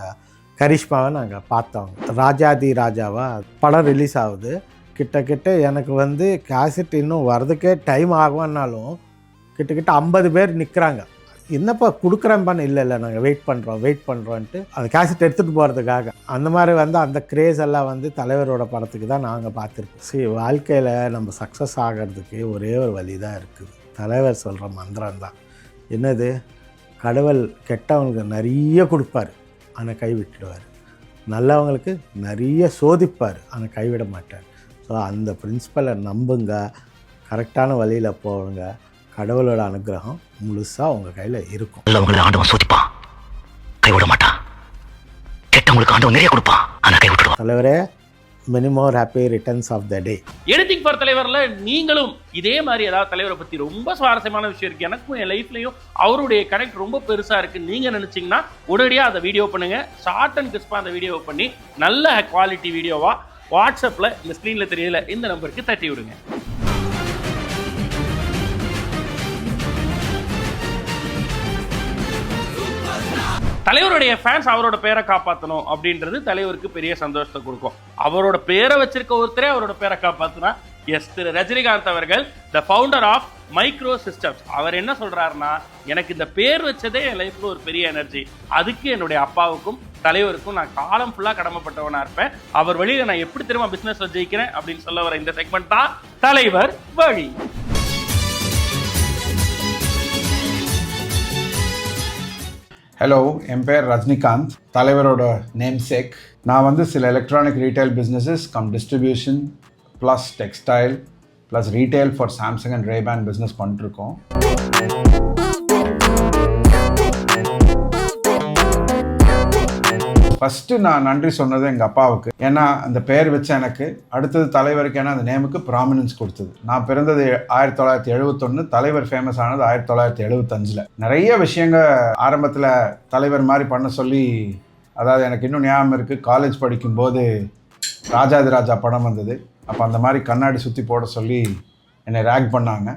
கரிஷ்மாவை நாங்கள் பார்த்தோம். ராஜாதி ராஜாவா படம் ரிலீஸ் ஆகுது. கிட்டத்தட்ட எனக்கு வந்து கேசட் இன்னும் வர்றதுக்கே டைம் ஆகும்னாலும் கிட்டத்தட்ட 50 பேர் நிற்கிறாங்க. என்னப்பா கொடுக்குறேன்பான்னு, இல்லை நாங்கள் வெயிட் பண்ணுறோன்ட்டு அந்த கேசட் எடுத்துகிட்டு போகிறதுக்காக. அந்த மாதிரி வந்து அந்த கிரேஸ் எல்லாம் வந்து தலைவரோட படத்துக்கு தான் நாங்கள் பார்த்துருக்கோம். சரி, வாழ்க்கையில் நம்ம சக்ஸஸ் ஆகிறதுக்கு ஒரே ஒரு வழி தான் இருக்குது. தலைவர் சொல்கிற மந்திரம் தான். என்னது? கடவுள் கெட்டவங்களுக்கு நிறைய கொடுப்பார், ஆனால் கைவிட்டுடுவார். நல்லவங்களுக்கு நிறைய சோதிப்பார், ஆனால் கைவிட மாட்டார். ஸோ அந்த பிரின்சிபலை நம்புங்க, கரெக்டான வழியில் போங்க, கடவுளோட அனுகிரகம் முழுசாக உங்கள் கையில் இருக்கும். நல்லவங்களை ஆண்டவன் சோதிப்பான், கைவிட மாட்டான். கெட்டவங்களுக்கு ஆண்டவன் நிறைய கொடுப்பான், ஆனால் கைவிட்டுடுவான். தலைவரே, many more happy returns of the day. Editing for தலைவர்ல நீங்களும் இதே மாதிரி ஏதாவது தலைவரை பத்தி ரொம்ப சுவாரஸ்யமான விஷயம் இருக்கு, எனக்கும் என் லைஃப்லயும் அவருடைய கனெக்ட் ரொம்ப பெருசா இருக்கு நீங்க நினைச்சீங்கன்னா உடனடியா அதை வீடியோ பண்ணுங்க. ஷார்ட் அண்ட் கிறிஸ்பா அந்த வீடியோ பண்ணி நல்ல குவாலிட்டி வீடியோவா வாட்ஸ்அப்ல இந்த ஸ்கிரீன்ல தெரியல இந்த நம்பருக்கு தட்டி விடுங்க. தலைவருடைய ஃபேன்ஸ் அவரோட பேரை காப்பாற்றணும் அப்படின்றது தலைவருக்கு பெரிய சந்தோஷத்தை கொடுக்கும். அவரோட பேரை வச்சிருக்க ஒருத்தரே அவரோட பேரை காப்பாற்றினா எஸ் திரு ரஜினிகாந்த் அவர்கள், the founder of micro systems. அவர் என்ன சொல்றாருன்னா, எனக்கு இந்த பேர் வச்சதே என் லைஃப்ல ஒரு பெரிய எனர்ஜி, அதுக்கு என்னுடைய அப்பாவுக்கும் தலைவருக்கும் நான் காலம் ஃபுல்லா கடமைப்பட்டவனா இருப்பேன். அவர் வழியில நான் எப்படி திரும்ப பிசினஸ்ல ஜெயிக்கிறேன் அப்படின்னு சொல்ல வர இந்த செக்மெண்ட் தான் தலைவர் வழி. ஹலோ, என் பேர் ரஜினிகாந்த், தலைவரோட நேம் சேக். நான் வந்து சில electronic retail businesses come distribution plus textile plus retail for Samsung and Ray-Ban business பண்ணிட்டுருக்கோம். ஃபஸ்ட்டு நான் நன்றி சொன்னது எங்கள் அப்பாவுக்கு. ஏன்னா அந்த பேர் வச்சு எனக்கு அடுத்தது தலைவருக்கு, ஏன்னா அந்த நேமுக்கு ப்ராமினன்ஸ் கொடுத்தது. நான் பிறந்தது 1971, தலைவர் ஃபேமஸ் ஆனது 1975. நிறைய விஷயங்கள் ஆரம்பத்தில் தலைவர் மாதிரி பண்ண சொல்லி, அதாவது எனக்கு இன்னும் ஞாபகம் இருக்குது, காலேஜ் படிக்கும்போது ராஜாதி ராஜா படம் வந்தது. அப்போ அந்த மாதிரி கண்ணாடி சுற்றி போட சொல்லி என்னை ரேக் பண்ணாங்க.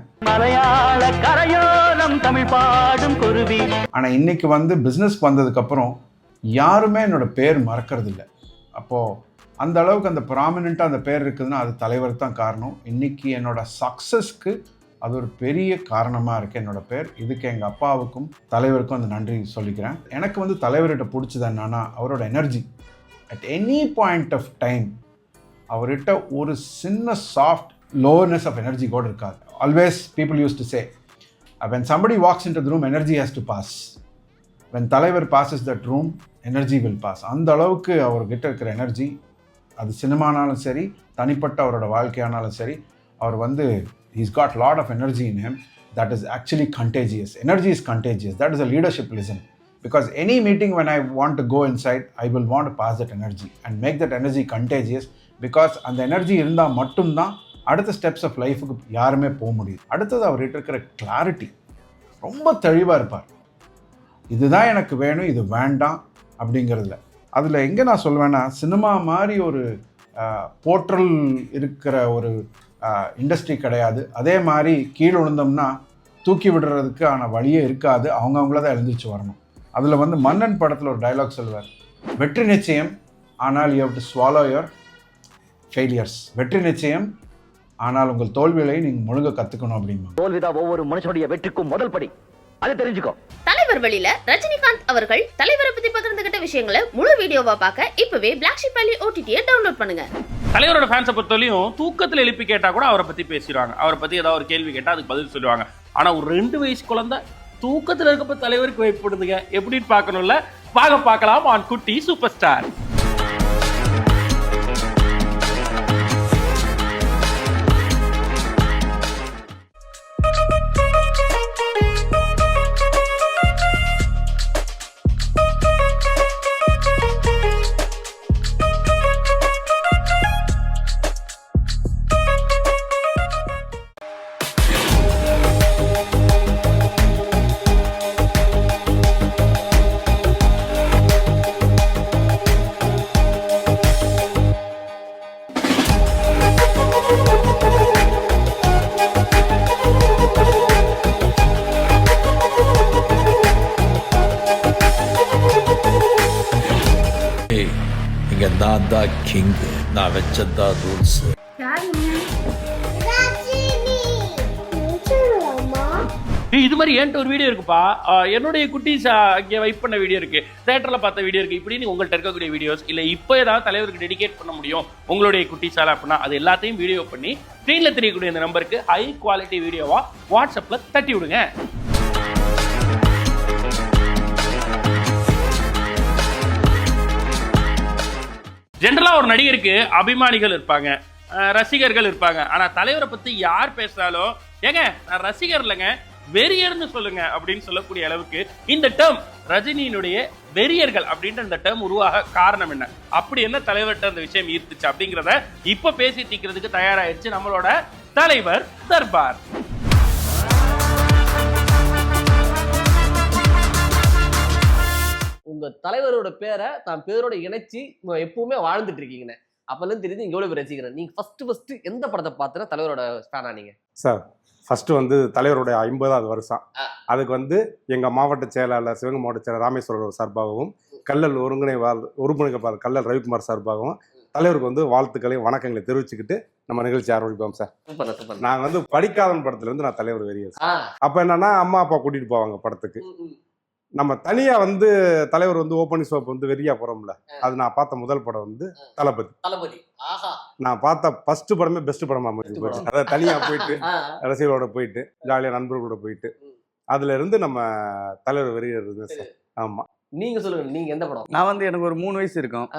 ஆனால் இன்னைக்கு வந்து பிஸ்னஸ்க்கு வந்ததுக்கப்புறம் யாருமே என்னோட பேர் மறக்கிறது இல்லை. அப்போது அந்த அளவுக்கு அந்த ப்ராமினெண்ட்டாக அந்த பேர் இருக்குதுன்னா அது தலைவர் தான் காரணம். இன்றைக்கி என்னோட சக்ஸஸ்க்கு அது ஒரு பெரிய காரணமாக இருக்குது என்னோட பேர். இதுக்கு எங்கள் அப்பாவுக்கும் தலைவருக்கும் அந்த நன்றி சொல்லிக்கிறேன். எனக்கு வந்து தலைவர்கிட்ட பிடிச்சது என்னன்னா அவரோட energy. At any point of time அவர்கிட்ட ஒரு சின்ன சாஃப்ட் லோனஸ் ஆஃப் எனர்ஜி கூட இருக்காது. Always people use to say when somebody walks into the room energy has to pass. when தலைவர் passes that room energy will pass. அந்த அளவுக்கு அவர்கிட்ட இருக்கிற எனர்ஜி, அது சினிமானாலும் சரி தனிப்பட்ட அவரோட வாழ்க்கையானாலும் சரி, அவர் வந்து he's got lot of energy in him that is actually contagious. Energy is contagious. That is a leadershipism. Because any meeting when I want to go inside, I will want to pass that energy and make that energy contagious. Because அந்த energy இருந்தால் மட்டும்தான் அடுத்த steps of லைஃபுக்கு யாருமே போக முடியும். அடுத்தது அவர்கிட்ட இருக்கிற கிளாரிட்டி, ரொம்ப தெளிவாக இருப்பார். இதுதான் எனக்கு வேணும், இது வேண்டாம் அப்படிங்கிறதுல. அதில் எங்கே நான் சொல்வேன்னா, சினிமா மாதிரி ஒரு போர்ட்டல் இருக்கிற ஒரு இண்டஸ்ட்ரி கிடையாது. அதே மாதிரி கீழே விழுந்தோம்னா தூக்கி விடுறதுக்கான வழியே இருக்காது. அவங்கள தான் எழுந்திரிச்சு வரணும். அதில் வந்து மன்னன் படத்தில் ஒரு டைலாக் சொல்லுவார், வெற்றி நிச்சயம் ஆனால் you have to swallow your failures. வெற்றி நிச்சயம் ஆனால் உங்கள் தோல்விகளை நீங்கள் முழுங்க கற்றுக்கணும் அப்படிமா. தோல்விதான் ஒவ்வொரு மனுஷனுடைய வெற்றிக்கும் முதல் படி, அதை தெரிஞ்சுக்கோ. தலைவர் வழியில ரஜினிகாந்த் அவர்கள் தலைவரை பத்தி பகிர்ந்துகிட்ட விஷயங்களை முழு வீடியோவா பார்க்க இப்பவே பிளாக் ஷிப் வேலி OTT டவுன்லோட் பண்ணுங்க. தலைவரோட ஃபேன்ஸை பொறுத்தவரையும் தூக்கத்தில் எழுப்பி கேட்டா கூட அவரை பத்தி பேசிடுவாங்க. அவரை பத்தி ஏதாவது ஒரு கேள்வி கேட்டா அதுக்கு பதில் சொல்லுவாங்க. ஆனா ஒரு 2 வயசு குழந்தை தூக்கத்தில் இருக்கப்ப தலைவருக்கு வைப்படுதுங்க. எப்படின்னு பார்க்கணும்ல, பார்க்கலாம் ஆன் குட்டி சூப்பர் ஸ்டார். இங்க நான் தான் கிங், நான் வச்சதா ரூல்ஸ். இது மாதிரி என்கிட்ட ஒரு வீடியோ இருக்குப்பா, என்னுடைய குட்டீஸ் இங்கே வைப் பண்ண வீடியோ இருக்கு, தேட்டரில் பார்த்த வீடியோ இருக்கு, இப்படின்னு உங்கள்கிட்ட இருக்கக்கூடிய வீடியோஸ் இல்லை இப்போ ஏதாவது தலைவருக்கு டெடிகேட் பண்ண முடியும் உங்களுடைய குட்டீஸால அப்படின்னா அது எல்லாத்தையும் வீடியோ பண்ணி ஸ்க்ரீனில் தெரியக்கூடிய இந்த நம்பருக்கு ஹை குவாலிட்டி வீடியோவா வாட்ஸ்அப்பில் தட்டி விடுங்க. ஜென்ரலா ஒரு நடிகருக்கு அபிமானிகள் இருப்பாங்க, ரசிகர்கள் இருப்பாங்க. ஆனா தலைவரை பத்தி யார் பேசினாலும் ஏங்க நான் ரசிகர் இல்லைங்க வெறியர்னு சொல்லுங்க அப்படின்னு சொல்லக்கூடிய அளவுக்கு இந்த டேர்ம் ரஜினியினுடைய வெறியர்கள் அப்படின்ற இந்த டேர்ம் உருவாக காரணம் என்ன, அப்படி என்ன தலைவர்கிட்ட அந்த விஷயம் ஈர்த்துச்சு அப்படிங்கிறத இப்ப பேசி தீக்கிறதுக்கு தயாராயிருச்சு நம்மளோட தலைவர் தர்பார். உங்க தலைவரோட பேரை தான் பேரோட இணைச்சு எப்பவுமே வாழ்ந்துட்டு இருக்கீங்கன்னு அப்பெல்லாம் தெரியுது. இங்க எவ்வளவு ரசிக்கிறேன். நீங்க ஃபர்ஸ்ட் எந்த படத்தை பார்த்துனா தலைவரோட ஃபேனா நீங்க? சார் ஃபர்ஸ்ட் வந்து தலைவருடைய 50வது வருஷம், அதுக்கு வந்து எங்க மாவட்ட செயலாளர் சிவகங்கை மாவட்ட செயலாளர் ராமேஸ்வரர் சார்பாகவும் கல்லல் ஒருங்கிணைப்பாளர் கல்லல் ரவிக்குமார் சார்பாகவும் தலைவருக்கு வந்து வாழ்த்துக்களையும் வணக்கங்களை தெரிவிச்சுக்கிட்டு நம்ம நிகழ்ச்சி ஆரம்பிப்போம் சார். நாங்கள் வந்து படிக்காதன் படத்துல இருந்து நான் தலைவர் வெறியர். அப்ப என்னன்னா அம்மா அப்பா கூட்டிட்டு போவாங்க படத்துக்கு. நம்ம தனியா வந்து தலைவர் வந்து ஓப்பனிங் ஷோப் வந்து வெறியா போறோம்ல, அது நான் பார்த்த முதல் படம் வந்து தளபதி. நான் பார்த்த ஃபர்ஸ்ட் படமே பெஸ்ட் படமா அமைஞ்சு போச்சு. அதாவது தனியா போயிட்டு ரசிகர்களோட போயிட்டு ஜாலியா நண்பர்களோட போயிட்டு அதுல இருந்து நம்ம தலைவர் வெறியர் இருந்தேன் சார். ஆமா, நீங்க சொல்லுங்க, நீங்க எந்த படம்? நான் வந்து எனக்கு ஒரு 3 வயசு இருக்கும்.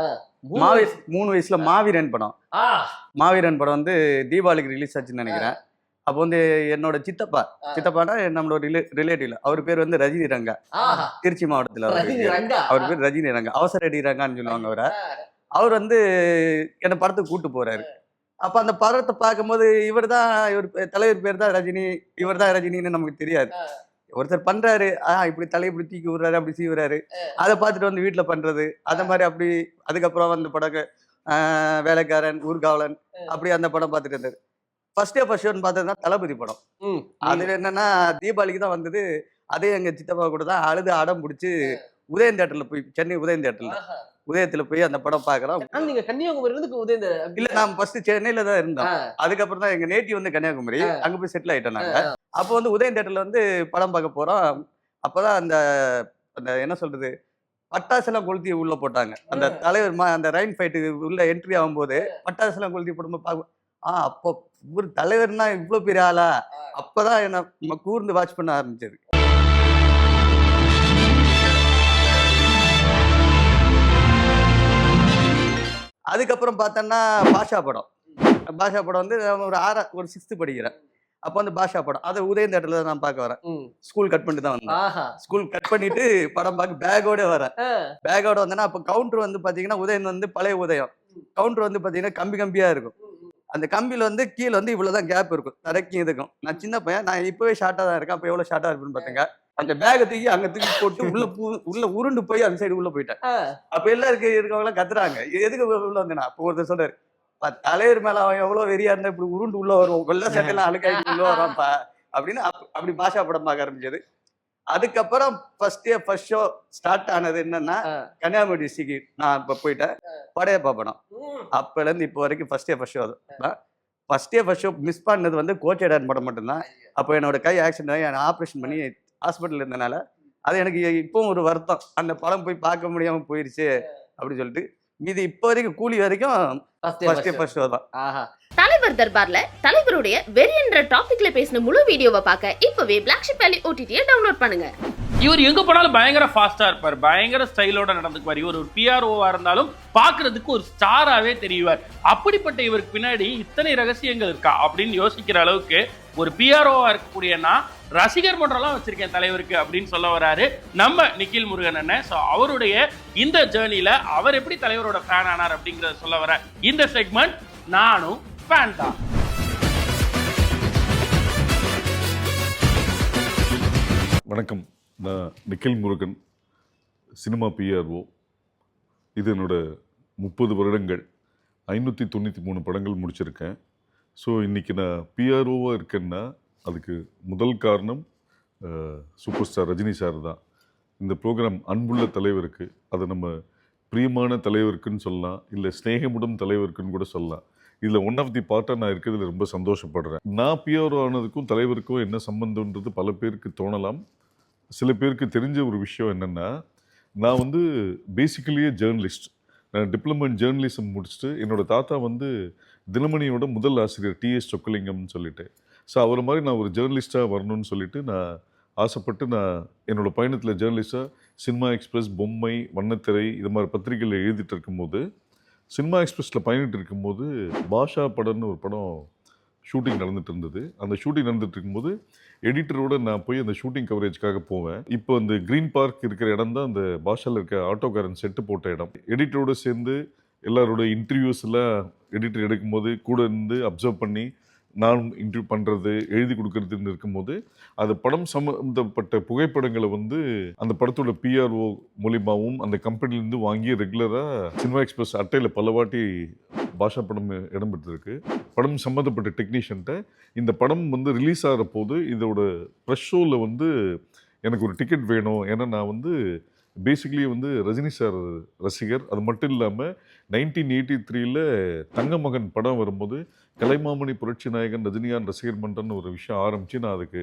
3 வயசுல மாவீரன் படம் வந்து தீபாவளிக்கு ரிலீஸ் ஆச்சுன்னு நினைக்கிறேன். அப்போ வந்து என்னோட சித்தப்பானா நம்மளோட ரிலேட்டிவ்ல அவர் பேர் வந்து ரஜினி ரங்கா, திருச்சி மாவட்டத்தில் அவர் பேர் ரஜினி ரங்கா, அவசர அடி ரங்கான்னு சொல்லுவாங்க அவரை. அவர் வந்து என்னை படத்துக்கு கூட்டு போறாரு. அப்ப அந்த படத்தை பார்க்கும்போது இவர் தலைவர் பேர் தான் ரஜினி, இவர் தான் ரஜினின்னு நமக்கு தெரியாது. ஒருத்தர் பண்றாரு, இப்படி தலையை இப்படி தூக்கி விடுறாரு, அப்படி செய்வாரு, அதை பார்த்துட்டு வந்து வீட்டுல பண்றது அந்த மாதிரி அப்படி. அதுக்கப்புறம் வந்து படம் வேலைக்காரன், ஊர்காவலன், அப்படி அந்த படம் பார்த்துட்டு இருந்தாரு. ஃபர்ஸ்ட் ஷோன்னு பார்த்ததுதான் தளபதி படம். அதுல என்னன்னா தீபாவளிக்கு தான் வந்தது. அதே எங்க சித்தப்பா கூட தான் அழுது அடம் பிடிச்சி உதயம் தேட்டரில் போய் சென்னை உதயம் தேட்டரில் உதயத்தில் போய் அந்த படம் பார்க்குறோம். நீங்க கன்னியாகுமரியிலிருந்து உதயம் இல்ல நான் ஃபர்ஸ்ட் சென்னையில தான் இருந்தோம். அதுக்கப்புறம் தான் எங்க நேட்டிவ் வந்து கன்னியாகுமரி, அங்க போய் செட்டில் ஆயிட்டோம் நாங்க. அப்போ வந்து உதயம் தேட்டர்ல வந்து படம் பார்க்க போறோம். அப்பதான் அந்த அந்த என்ன சொல்றது பட்டாசுலாம் கொளுத்தி உள்ள போட்டாங்க. அந்த தலைவர் அந்த ரைன் ஃபைட்டு உள்ள என்ட்ரி ஆகும்போது பட்டாசுலாம் கொளுத்தி போடும்போது பார்க்க அப்போ ஒரு தலைவர்னா இவ்வளவு பெரிய ஆளா, அப்பதான் என்ன கூர்ந்து வாட்ச் பண்ண ஆரம்பிச்சது. அதுக்கப்புறம் பார்த்தோன்னா பாஷா படம் வந்து ஒரு 6th படிக்கிறேன். அப்போ வந்து பாஷா படம் அதை உதயம் தேட்டர்ல தான் நான் பார்க்க வரேன். ஸ்கூல் கட் பண்ணிட்டு தான் வந்தேன். ஸ்கூல் கட் பண்ணிட்டு படம் பார்க்க பேக்கோட வரேன். பேக்கோட வந்தேன்னா அப்போ கவுண்டர் வந்து பாத்தீங்கன்னா உதயம் வந்து பழைய உதயம் கவுண்டர் வந்து பாத்தீங்கன்னா கம்பியா இருக்கும். அந்த கம்பியில வந்து கீழே வந்து இவ்வளவுதான் கேப் இருக்கும் தரைக்கும் இதுக்கும். நான் சின்ன பையன், நான் இப்பவே ஷார்ட்டா தான் இருக்கேன். அப்போ எவ்வளவு ஷார்ட்டா இருப்பேன்னு பாத்துங்க. அந்த பேக்கை தூக்கி அங்க தூக்கி போட்டு உள்ள உருண்டு போய் அந்த சைடு உள்ள போயிட்டேன். அப்ப எல்லாம் இருக்கவங்க எல்லாம் கத்துறாங்க, எதுக்கு உள்ள வந்தேன்னா. அப்போ ஒருத்தர் சொல்றாரு, தலைவர் மேல அவன் எவ்வளவு வெறியா இருந்தா இப்படி உருண்டு உள்ள வருவோம், கொல்ல சட்டையெல்லாம் அழுக்காய்க்கு உள்ள வரான்ப்பா அப்படின்னு அப்படி பாஷா படம் பார்க்க ஆரம்பிச்சது. அதுக்கப்புறம் ஃபர்ஸ்ட் ஷோ ஸ்டார்ட் ஆனது என்னன்னா கன்னியாகுமரி டிஸ்ட்ரிக்ட் நான் இப்ப போயிட்டேன். படையப்பா படம் அப்பல இருந்து இப்போ வரைக்கும் ஃபர்ஸ்ட் ஷோ தான். ஃபர்ஸ்ட் ஷோ மிஸ் பண்ணது வந்து கோச்சேடான் படம் மட்டும்தான். அப்போ என்னோட கை ஆக்சிடென்ட் ஆகி ஆப்ரேஷன் பண்ணி ஹாஸ்பிட்டல் இருந்தனால அது எனக்கு இப்பவும் ஒரு வருத்தம். அந்த படம் போய் பார்க்க முடியாம போயிருச்சு அப்படின்னு சொல்லிட்டு இது இப்போ வரைக்கும் கூலி வரைக்கும் ஃபர்ஸ்ட் ஷோ தான். தலைவர் தர்பார்ல தலைவருடைய வெறி என்ற டாபிக்ல பேசின முழு வீடியோவை பார்க்க இப்பவே Black Sheep Valley OTT-யை டவுன்லோட் பண்ணுங்க. இவர் எங்க போனாலும் பயங்கர ஃபாஸ்டா இருப்பார், பயங்கர ஸ்டைலோட நடந்துக்குவார். இவர் ஒரு பிஆர்ஓவா இருந்தாலும் பாக்குறதுக்கு ஒரு ஸ்டாராவே தெரிவார். அப்படிப்பட்ட இவருக்கு பின்னாடி இத்தனை ரகசியங்கள் இருக்கா அப்படின்னு யோசிக்கிற அளவுக்கு ஒரு பிஆர்ஓவா இருக்கக்கூடிய ரசிகர் மன்றம்லாம் வச்சிருக்கேன் தலைவருக்கு அப்படின்னு சொல்ல வராரு நம்ம நிக்கில் முருகன் அண்ணன். ஸோ அவருடைய இந்த ஜேர்னில அவர் எப்படி தலைவரோட ஃபேன் ஆனார் அப்படிங்கறத சொல்ல வர இந்த செக்மெண்ட் நானும் ஃபேன் தான். வணக்கம், நான் நிக்கில் முருகன், சினிமா பிஆர்ஓ. இது என்னோட 30 வருடங்கள், 593 படங்கள் முடிச்சிருக்கேன். ஸோ இன்றைக்கி நான் பிஆர்ஓவாக இருக்கேன்னா அதுக்கு முதல் காரணம் சூப்பர் ஸ்டார் ரஜினி சார் தான். இந்த ப்ரோக்ராம் அன்புள்ள தலைவருக்கு, அதை நம்ம பிரியமான தலைவருக்குன்னு சொல்லலாம், இல்லை ஸ்நேகமுடன் தலைவருக்குன்னு கூட சொல்லலாம். இதில் ஒன் ஆஃப் தி பார்ட்டாக நான் இருக்கிறதுல ரொம்ப சந்தோஷப்படுறேன். நான் பிஆர்ஓ ஆனதுக்கும் தலைவருக்கும் என்ன சம்பந்தம்ன்றது பல பேருக்கு தோணலாம். சில பேருக்கு தெரிஞ்ச ஒரு விஷயம் என்னென்னா, நான் வந்து பேசிக்கலியே ஜேர்னலிஸ்ட். நான் டிப்ளமோ இன் ஜேர்னலிசம் முடிச்சுட்டு என்னோடய தாத்தா வந்து தினமணியோட முதல் ஆசிரியர் டிஎஸ் சொக்கலிங்கம்னு சொல்லிட்டு. ஸோ அவரை மாதிரி நான் ஒரு ஜேர்னலிஸ்ட்டாக வரணும்னு சொல்லிட்டு நான் ஆசைப்பட்டு நான் என்னோடய பயணத்தில் ஜேர்னலிஸ்ட்டாக சினிமா எக்ஸ்பிரஸ், பொம்மை, வண்ணத்திரை இது மாதிரி பத்திரிகையில் எழுதிட்டு இருக்கும்போது, சினிமா எக்ஸ்பிரஸில் பயணிட்டு இருக்கும்போது பாஷா படம்னு ஒரு படம் ஷூட்டிங் நடந்துட்டு இருந்தது. அந்த ஷூட்டிங் நடந்துட்டு இருக்கும்போது எடிட்டரோட நான் போய் அந்த ஷூட்டிங் கவரேஜ்க்காக போவேன். இப்போ அந்த க்ரீன் பார்க் இருக்கிற இடம் தான் அந்த பாஷாவில் இருக்க ஆட்டோகாரன் செட்டு போட்ட இடம். எடிட்டரோடு சேர்ந்து எல்லாரோட இன்டர்வியூஸ்லாம் எடிட்டர் எடுக்கும்போது கூட இருந்து அப்சர்வ் பண்ணி நானும் இன்டர்வியூ பண்ணுறது, எழுதி கொடுக்கறதுன்னு இருக்கும்போது அது படம் சம்மந்தப்பட்ட புகைப்படங்களை வந்து அந்த படத்தோட பிஆர்ஓ மூலியமாகவும் அந்த கம்பெனிலேருந்து வாங்கி ரெகுலராக சினிமா எக்ஸ்பிரஸ் அட்டையில் பல வாட்டி பாஷா படம் இடம்பெற்றிருக்கு. படம் சம்மந்தப்பட்ட டெக்னீஷியன்ட்ட இந்த படம் வந்து ரிலீஸ் ஆகிற போது இதோட ப்ரெஷ் ஷோவில் வந்து எனக்கு ஒரு டிக்கெட் வேணும். ஏன்னா நான் வந்து பேசிக்கலி வந்து ரஜினி சார் ரசிகர். அது மட்டும் இல்லாமல் 1983 தங்கமகன் படம் வரும்போது கலைமாமணி புரட்சி நாயகன் ரஜினிகாந்த் ரசிகர் மன்றம்னு ஒரு விஷயம் ஆரம்பித்து நான் அதுக்கு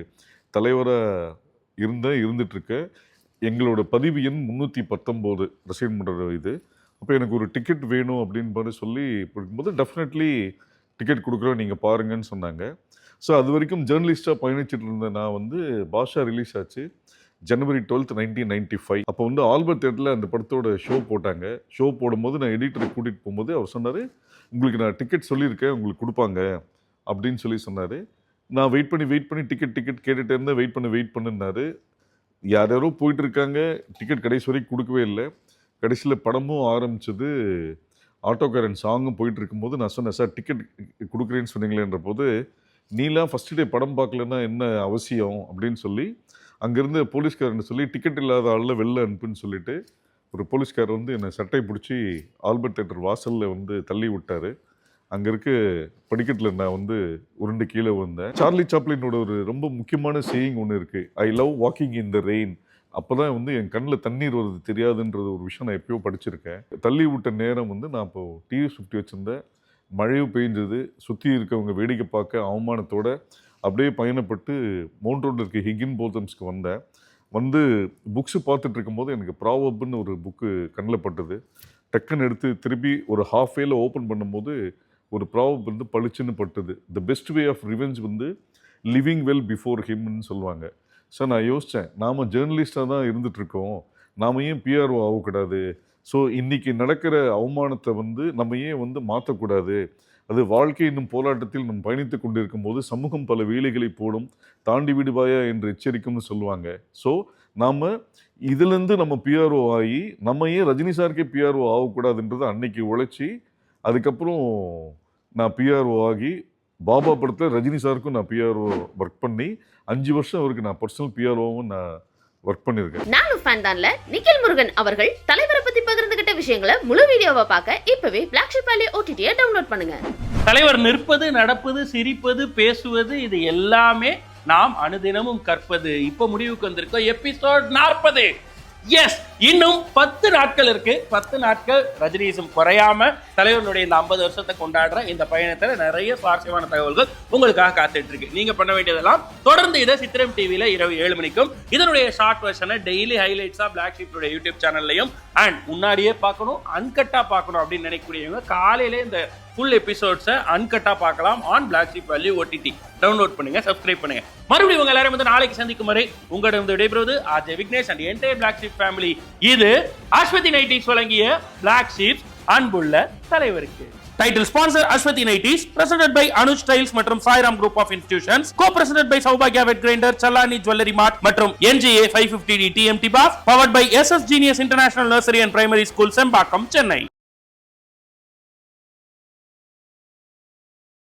தலைவராக இருந்துகிட்ருக்கேன். எங்களோட பதிவு எண் 319 ரசிகர் மன்ற இது. அப்போ எனக்கு ஒரு டிக்கெட் வேணும் அப்படின்னு மாதிரி சொல்லி இருக்கும்போது டெஃபினெட்லி டிக்கெட் கொடுக்குறோம், நீங்கள் பாருங்கன்னு சொன்னாங்க. ஸோ அது வரைக்கும் ஜேர்னலிஸ்ட்டாக பயணிச்சுட்டு இருந்தேன். நான் வந்து பாஷா ரிலீஸ் ஆச்சு January 12, 1995. அப்போ வந்து ஆல்பர்ட் தேட்டரில் அந்த படத்தோட ஷோ போட்டாங்க. ஷோ போடும்போது நான் எடிட்டரை கூட்டிகிட்டு போகும்போது அவர் சொன்னார், உங்களுக்கு நான் டிக்கெட் சொல்லியிருக்கேன், உங்களுக்கு கொடுப்பாங்க அப்படின்னு சொன்னார். நான் வெயிட் பண்ணி டிக்கெட் கேட்டுகிட்டே இருந்தேன். வெயிட் பண்ணுன்னாரு. யாரோ போயிட்டு இருக்காங்க, டிக்கெட் கடைசி வரைக்கும் கொடுக்கவே இல்லை. கடைசியில் படமும் ஆரம்பிச்சது, ஆட்டோக்காரன் சாங்கும் போயிட்டு இருக்கும்போது நான் சொன்னேன், சார் டிக்கெட் கொடுக்குறேன்னு சொன்னீங்களேன்ற போது, நீலாம் ஃபஸ்ட் டே படம் பார்க்கலன்னா என்ன அவசியம் அப்படின்னு சொல்லி அங்கேருந்து போலீஸ்காரன் சொல்லி டிக்கெட் இல்லாத ஆளில் வெளில அனுப்புன்னு சொல்லிட்டு ஒரு போலீஸ்காரர் வந்து என்னை சட்டை பிடிச்சி ஆல்பர்ட் தேட்டர் வாசலில் வந்து தள்ளி விட்டார். அங்கே இருக்க படிக்கட்டில் நான் வந்து உருண்டு கீழே வந்தேன். சார்லி சாப்ளினோட ஒரு ரொம்ப முக்கியமான சேயிங் ஒன்று இருக்குது, I love walking in the rain அப்போதான் வந்து என் கண்ணில் தண்ணீர் வருது தெரியாதுன்றது ஒரு விஷயம் நான் எப்பயோ படிச்சிருக்கேன். தள்ளி விட்ட நேரம் வந்து நான் இப்போ டிவிஎஸ் 50 வச்சுருந்தேன். மழையும் பெய்ஞ்சது, சுற்றி இருக்கவங்க வேடிக்கை பார்க்க அவமானத்தோட அப்படியே பயணப்பட்டு மவுண்ட் ரோடில் இருக்க ஹிகின் போத்தம்ஸ்க்கு வந்தேன். வந்து புக்ஸு பார்த்துட்டு இருக்கும்போது எனக்கு ப்ராவப்னு ஒரு புக்கு கண்ணில் பட்டது. டக்குன்னு எடுத்து திருப்பி ஒரு ஹாஃப் வேல ஓப்பன் பண்ணும்போது ஒரு ப்ராவப் வந்து பளிச்சுன்னு பட்டது. The best way of revenge வந்து லிவிங் வெல் பிஃபோர் ஹிம்னு சொல்லுவாங்க. ஸோ நான் யோசித்தேன், நாம் ஜேர்னலிஸ்டாக தான் இருந்துகிட்ருக்கோம், நாம் ஏன் பிஆர்ஓ ஆகக்கூடாது? ஸோ இன்றைக்கி நடக்கிற அவமானத்தை வந்து நம்ம ஏன் வந்து மாற்றக்கூடாது? அது வாழ்க்கை என்னும் போராட்டத்தில் நம் பயணித்து கொண்டிருக்கும் போது சமூகம் பல வேலைகளை போடும், தாண்டி விடுவாயா என்று எச்சரிக்கும்னு சொல்லுவாங்க. ஸோ நாம் இதுலேருந்து நம்ம பிஆர்ஓ ஆகி நம்ம ஏன் ரஜினி சாருக்கே பிஆர்ஓ ஆகக்கூடாதுன்றதை அன்னைக்கு உழைச்சி அதுக்கப்புறம் நான் பிஆர்ஓ ஆகி பாபா படத்தில் ரஜினி சாருக்கும் நான் பிஆர்ஓ ஒர்க் பண்ணி 5 வருஷம் அவருக்கு நான் பர்சனல் பிஆர்ஓவும் நான் ஒர்க் பண்ணியிருக்கேன். நானும் ஃபேன் தான்ல. நிக்கில் முருகன் அவர்கள் தலைவரை பத்தி பகிர்ந்துகிட்ட விஷயங்களை முழு வீடியோவை பார்க்க இப்பவே பிளாக் ஷிப் வேலி OTT-யை டவுன்லோட் பண்ணுங்க. தலைவர் நிற்பது, நடப்பது, சிரிப்பது, பேசுவது, இது எல்லாமே நாம் அனுதினமும் கற்பது. இப்போ முடிவுக்கு வந்திருக்கோம் எபிசோட் 40. எஸ், இன்னும் 10 நாட்கள் இருக்கு. 10 நாட்கள் ரஜினிசம் குறையாம தலைவருடைய இந்த 50 வருஷத்தை கொண்டாடுற இந்த பயணத்துல நிறைய சுவாரஸ்யமான தகவல்கள் உங்களுக்காக காத்துட்டு இருக்கு. நீங்க பண்ண வேண்டியதெல்லாம் தொடர்ந்து இதை சித்திரம் டிவில இரவு 7 மணிக்கும் இதனுடைய ஷார்ட் வெர்ஷனை டெய்லி ஹைலைட்ஸா பிளாக் ஷீப்னுடைய யூடியூப் சேனல்லையும் அண்ட் முன்னாடியே பார்க்கணும், அன்கட்டா பார்க்கணும் அப்படின்னு நினைக்கக்கூடியவங்க காலையிலே இந்த ஃபுல் எபிசோட்ஸை அன்கட்டா பார்க்கலாம் on black sheep value OTT. Download பண்ணுங்க, சப்ஸ்கிரைப் பண்ணுங்க. மறுபடியும் உங்க எல்லாரும் வந்து நாளைக்கு சந்திக்கும் வரை உங்களிடம் விடைபெறுவது RJ Vignesh and entire black sheep family. இது அஸ்வதி நைட்டிஸ் வழங்கிய பிளாக் ஷீப் அன்புள்ள தலைவருக்கு. Title sponsor Aswathi nighties, presented by Anuj styles மற்றும் Sairam group of institutions, co presented by சௌபாக்யா wet grinder, Challani jewellery mart மற்றும் NGA 550D TMT bars, powered by SS Genius International Nursery and Primary School, Sembakkam, Chennai.